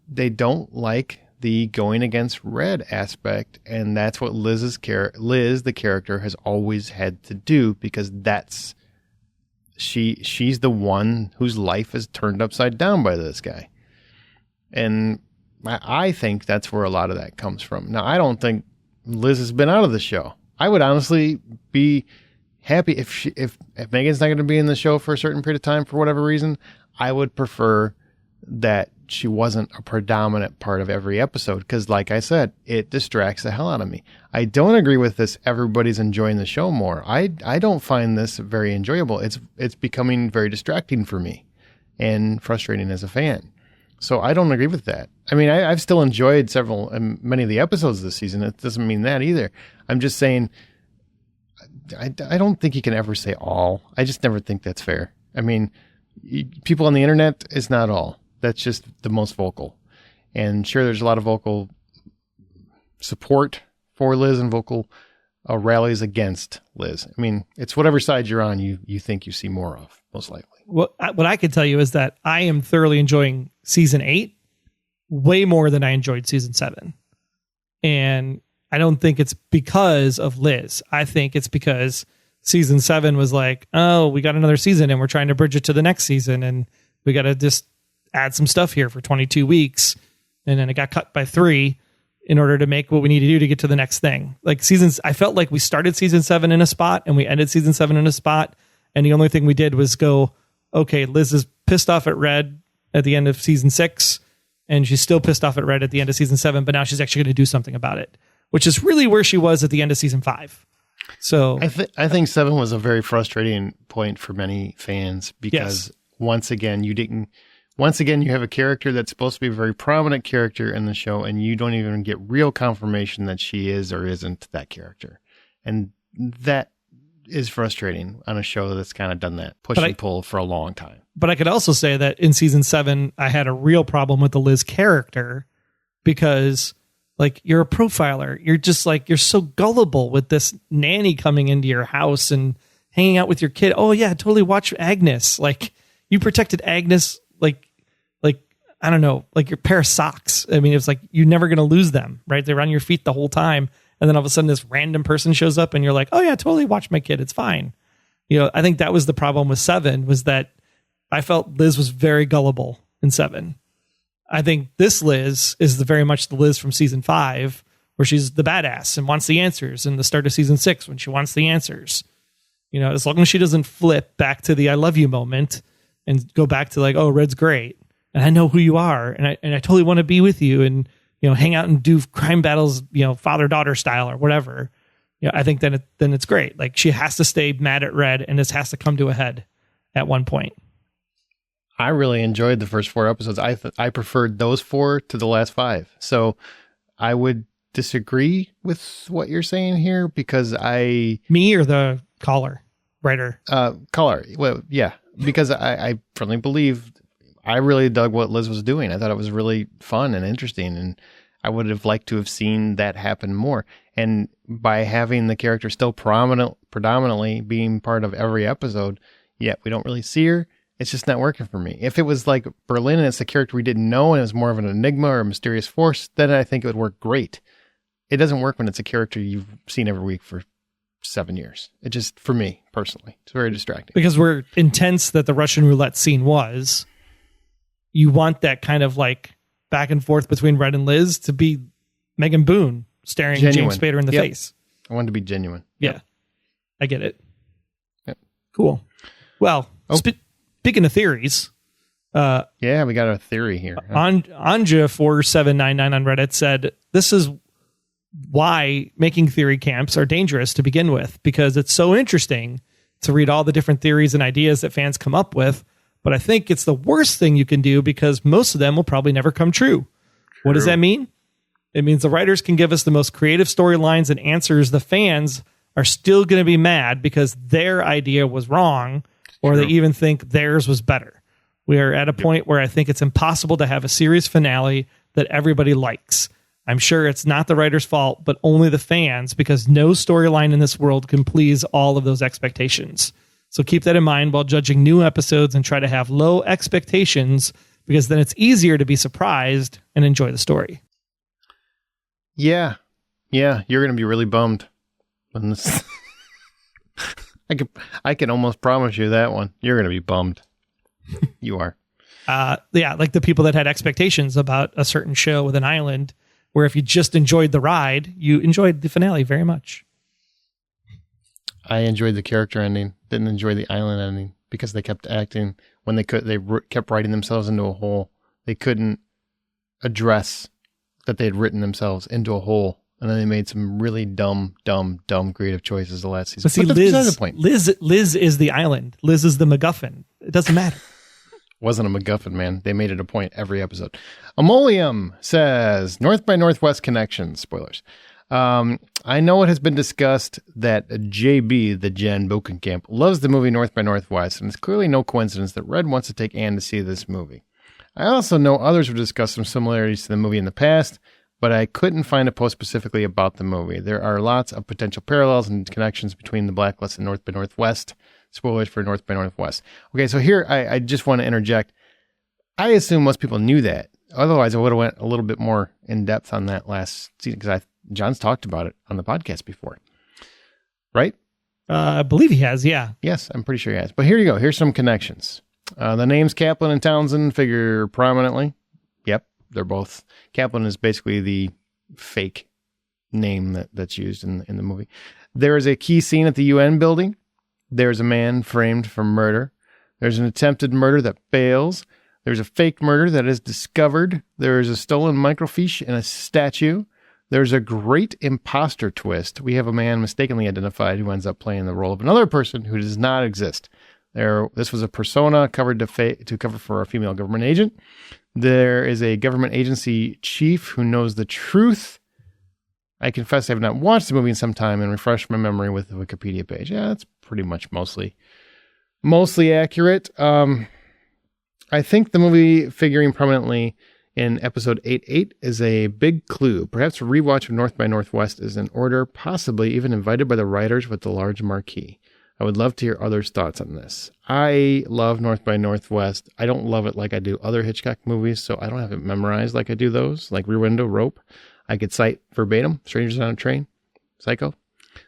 Speaker 4: they don't like the going against Red aspect. And that's what Liz, the character, has always had to do because she's the one whose life is turned upside down by this guy. And I think that's where a lot of that comes from. Now, I don't think Liz has been out of the show. I would honestly be happy if Megan's not going to be in the show for a certain period of time for whatever reason. I would prefer that she wasn't a predominant part of every episode because, like I said, it distracts the hell out of me. I don't agree with this. Everybody's enjoying the show more. I don't find this very enjoyable. It's becoming very distracting for me and frustrating as a fan. So I don't agree with that. I mean, I've still enjoyed many of the episodes this season. It doesn't mean that either. I'm just saying, I don't think you can ever say all. I just never think that's fair. I mean, people on the internet is not all. That's just the most vocal. And sure, there's a lot of vocal support for Liz and vocal rallies against Liz. I mean, it's whatever side you're on, you think you see more of, most likely.
Speaker 3: What I can tell you is that I am thoroughly enjoying season 8 way more than I enjoyed season 7. And I don't think it's because of Liz. I think it's because season 7 was like, oh, we got another season and we're trying to bridge it to the next season. And we got to just add some stuff here for 22 weeks. And then it got cut by 3 in order to make what we need to do to get to the next thing. Like I felt like we started season 7 in a spot and we ended season 7 in a spot. And the only thing we did was go, okay, Liz is pissed off at Red at the end of season 6. And she's still pissed off at Red at the end of season 7, but now she's actually going to do something about it, which is really where she was at the end of season 5. So
Speaker 4: I think 7 was a very frustrating point for many fans because once again, you have a character that's supposed to be a very prominent character in the show, and you don't even get real confirmation that she is or isn't that character. And that is frustrating on a show that's kind of done that push and pull for a long time.
Speaker 3: But I could also say that in season 7, I had a real problem with the Liz character because, like, you're a profiler. You're just like, you're so gullible with this nanny coming into your house and hanging out with your kid. Oh yeah, totally watch Agnes. Like, you protected Agnes like I don't know, like your pair of socks. I mean, it's like you're never going to lose them, right? They're on your feet the whole time. And then all of a sudden this random person shows up and you're like, oh yeah, totally watch my kid. It's fine. I think that was the problem with 7 was that I felt Liz was very gullible in 7. I think this Liz is very much the Liz from season 5 where she's the badass and wants the answers, and the start of season 6 when she wants the answers. As long as she doesn't flip back to the I love you moment and go back to like, oh, Red's great. and I know who you are, and I totally want to be with you, and hang out and do crime battles, father-daughter style or whatever. I think then it's great. Like, she has to stay mad at Red, and this has to come to a head at one point.
Speaker 4: I really enjoyed the first 4 episodes. I preferred those 4 to the last 5. So I would disagree with what you're saying here because
Speaker 3: Me or the writer?
Speaker 4: Caller. Well, yeah, because I firmly believe I really dug what Liz was doing. I thought it was really fun and interesting, and I would have liked to have seen that happen more. And by having the character still predominantly being part of every episode, yet we don't really see her, it's just not working for me. If it was like Berlin and it's a character we didn't know and it was more of an enigma or a mysterious force, then I think it would work great. It doesn't work when it's a character you've seen every week for 7 years. It just, for me personally, it's very distracting.
Speaker 3: Because we're intense that the Russian roulette scene was, you want that kind of like back and forth between Red and Liz to be Megan Boone staring
Speaker 4: Genuine.
Speaker 3: James Spader in the face.
Speaker 4: I want to be genuine.
Speaker 3: Yeah. I get it.
Speaker 4: Yep.
Speaker 3: Cool. Well, speaking of theories.
Speaker 4: Yeah, we got a theory here.
Speaker 3: Anja4799 on Reddit said, this is why making theory camps are dangerous to begin with, because it's so interesting to read all the different theories and ideas that fans come up with. But I think it's the worst thing you can do because most of them will probably never come true. What does that mean? It means the writers can give us the most creative storylines and answers. The fans are still going to be mad because their idea was wrong, or they even think theirs was better. We are at a point where I think it's impossible to have a series finale that everybody likes. I'm sure it's not the writer's fault, but only the fans, because no storyline in this world can please all of those expectations. So keep that in mind while judging new episodes and try to have low expectations, because then it's easier to be surprised and enjoy the story.
Speaker 4: Yeah, you're going to be really bummed when this. I can almost promise you that one. You're going to be bummed. You are.
Speaker 3: Like the people that had expectations about a certain show with an island, where if you just enjoyed the ride, you enjoyed the finale very much.
Speaker 4: I enjoyed the character ending, didn't enjoy the island ending because they kept acting when they kept writing themselves into a hole. They couldn't address that they had written themselves into a hole, and then they made some really dumb creative choices the last season.
Speaker 3: But see, Liz is the island. Liz is the MacGuffin. It doesn't matter.
Speaker 4: Wasn't a MacGuffin, man. They made it a point every episode. Amolium says, North by Northwest connections. Spoilers. I know it has been discussed that JB, the Jen Bokenkamp, loves the movie North by Northwest, and it's clearly no coincidence that Red wants to take Anne to see this movie. I also know others have discussed some similarities to the movie in the past, but I couldn't find a post specifically about the movie. There are lots of potential parallels and connections between the Blacklist and North by Northwest. Spoilers for North by Northwest. Okay, so here I just want to interject. I assume most people knew that. Otherwise, I would have went a little bit more in depth on that last season, because John's talked about it on the podcast before. Right?
Speaker 3: I believe he has, yeah.
Speaker 4: Yes, I'm pretty sure he has. But here you go. Here's some connections. The names Kaplan and Townsend figure prominently. Yep, they're both. Kaplan is basically the fake name that's used in the movie. There is a key scene at the UN building. There's a man framed for murder. There's an attempted murder that fails. There's a fake murder that is discovered. There's a stolen microfiche in a statue. There's a great imposter twist. We have a man mistakenly identified who ends up playing the role of another person who does not exist. This was a persona covered to cover for a female government agent. There is a government agency chief who knows the truth. I confess I have not watched the movie in some time and refreshed my memory with the Wikipedia page. Yeah, that's pretty much mostly accurate. I think the movie figuring prominently in episode 8.8 is a big clue. Perhaps a rewatch of North by Northwest is in order, possibly even invited by the writers with the large marquee. I would love to hear others' thoughts on this. I love North by Northwest. I don't love it like I do other Hitchcock movies, so I don't have it memorized like I do those, like Rear Window, Rope. I could cite verbatim, Strangers on a Train, Psycho,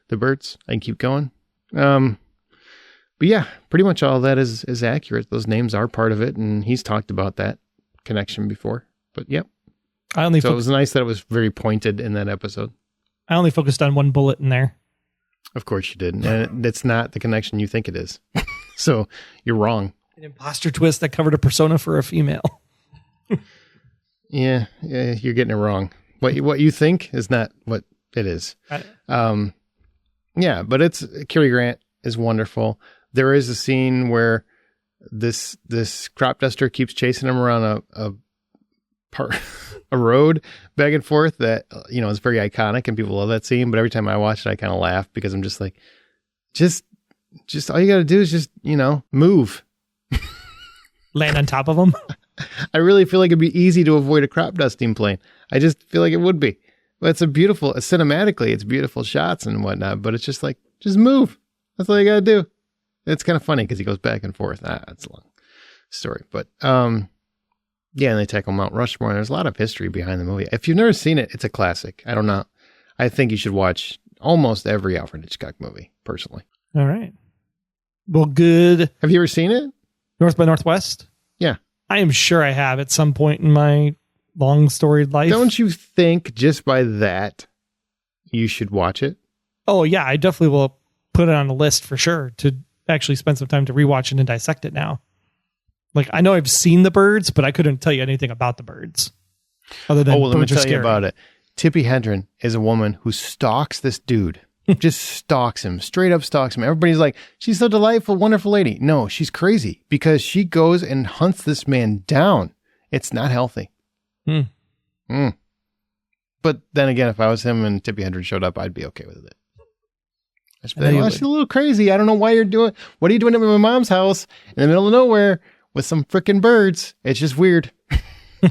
Speaker 4: The Birds. I can keep going. But yeah, pretty much all of that is accurate. Those names are part of it, and he's talked about that connection before. But yep. It was nice that it was very pointed in that episode.
Speaker 3: I only focused on one bullet in there.
Speaker 4: Of course you did. And it's not the connection you think it is. So you're wrong.
Speaker 3: An imposter twist that covered a persona for a female.
Speaker 4: Yeah, you're getting it wrong. What you think is not what it is. Yeah, but Cary Grant is wonderful. There is a scene where this crop duster keeps chasing him around a road back and forth that, is very iconic and people love that scene. But every time I watch it, I kind of laugh because I'm just like, just all you got to do is just, move.
Speaker 3: Land on top of them.
Speaker 4: I really feel like it'd be easy to avoid a crop dusting plane. I just feel like it would be. But cinematically, it's beautiful shots and whatnot, but it's just like, just move. That's all you got to do. It's kind of funny because he goes back and forth. That's a long story. But, and they tackle Mount Rushmore, and there's a lot of history behind the movie. If you've never seen it, it's a classic. I don't know. I think you should watch almost every Alfred Hitchcock movie, personally.
Speaker 3: All right. Well, good.
Speaker 4: Have you ever seen it?
Speaker 3: North by Northwest?
Speaker 4: Yeah.
Speaker 3: I am sure I have at some point in my long storied life.
Speaker 4: Don't you think just by that you should watch it?
Speaker 3: Oh, yeah. I definitely will put it on the list for sure to actually spend some time to rewatch it and dissect it now. Like, I know I've seen The Birds, but I couldn't tell you anything about The Birds. Other than
Speaker 4: let me
Speaker 3: birds are
Speaker 4: tell you
Speaker 3: scary.
Speaker 4: about it. Tippi Hedren is a woman who stalks this dude. Just stalks him, straight up stalks him. Everybody's like, she's so delightful, wonderful lady. No, she's crazy because she goes and hunts this man down. It's not healthy. But then again, if I was him and Tippi Hedren showed up, I'd be okay with it. I'd be like, she's a little crazy. I don't know why what are you doing at my mom's house in the middle of nowhere with some freaking birds? It's just weird. I'm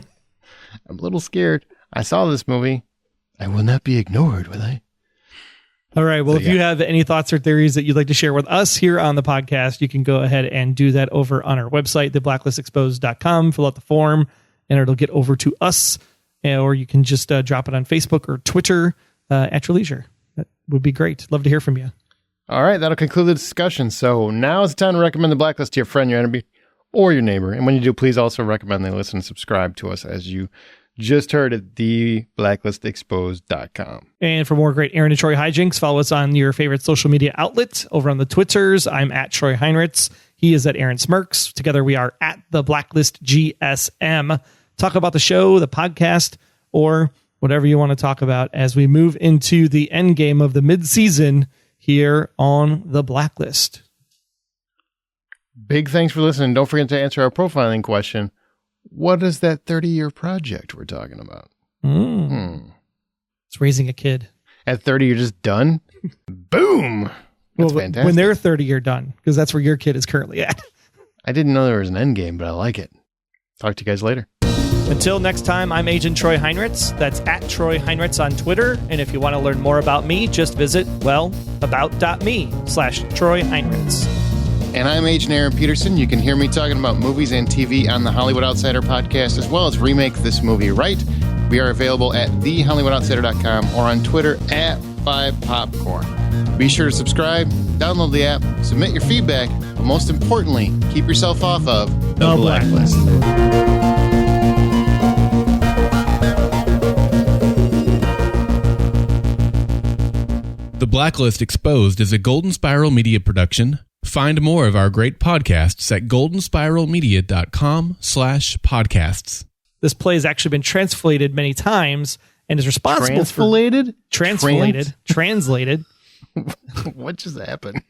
Speaker 4: a little scared. I saw this movie. I will not be ignored, will I?
Speaker 3: All right. Well, if you have any thoughts or theories that you'd like to share with us here on the podcast, you can go ahead and do that over on our website, theblacklistexposed.com. Fill out the form and it'll get over to us. Or you can just drop it on Facebook or Twitter at your leisure. That would be great. Love to hear from you.
Speaker 4: All right. That'll conclude the discussion. So now is the time to recommend the Blacklist to your friend, your enemy, or your neighbor. And when you do, please also recommend they listen and subscribe to us as you just heard at theblacklistexposed.com.
Speaker 3: And for more great Aaron and Troy hijinks, follow us on your favorite social media outlet. Over on the Twitters, I'm at Troy Heinrichs. He is at Aaron Smirks. Together we are at the Blacklist GSM. Talk about the show, the podcast, or whatever you want to talk about as we move into the end game of the mid-season here on the Blacklist.
Speaker 4: Big thanks for listening. Don't forget to answer our profiling question. What is that 30-year project we're talking about?
Speaker 3: It's raising a kid.
Speaker 4: At 30, you're just done? Boom! That's fantastic.
Speaker 3: When they're 30, you're done, because that's where your kid is currently at.
Speaker 4: I didn't know there was an end game, but I like it. Talk to you guys later.
Speaker 3: Until next time, I'm Agent Troy Heinrichs. That's at Troy Heinrichs on Twitter. And if you want to learn more about me, just visit, about.me/Troy Heinrichs.
Speaker 4: And I'm Agent Aaron Peterson. You can hear me talking about movies and TV on the Hollywood Outsider podcast, as well as Remake This Movie Right. We are available at thehollywoodoutsiders.com or on Twitter at 5popcorn. Be sure to subscribe, download the app, submit your feedback, but most importantly, keep yourself off of the Blacklist.
Speaker 7: The Blacklist Exposed is a Golden Spiral Media production. Find more of our great podcasts at goldenspiralmedia.com/podcasts.
Speaker 3: This play has actually been translated many times and is responsible
Speaker 4: Translated?
Speaker 3: Translated.
Speaker 4: What just happened?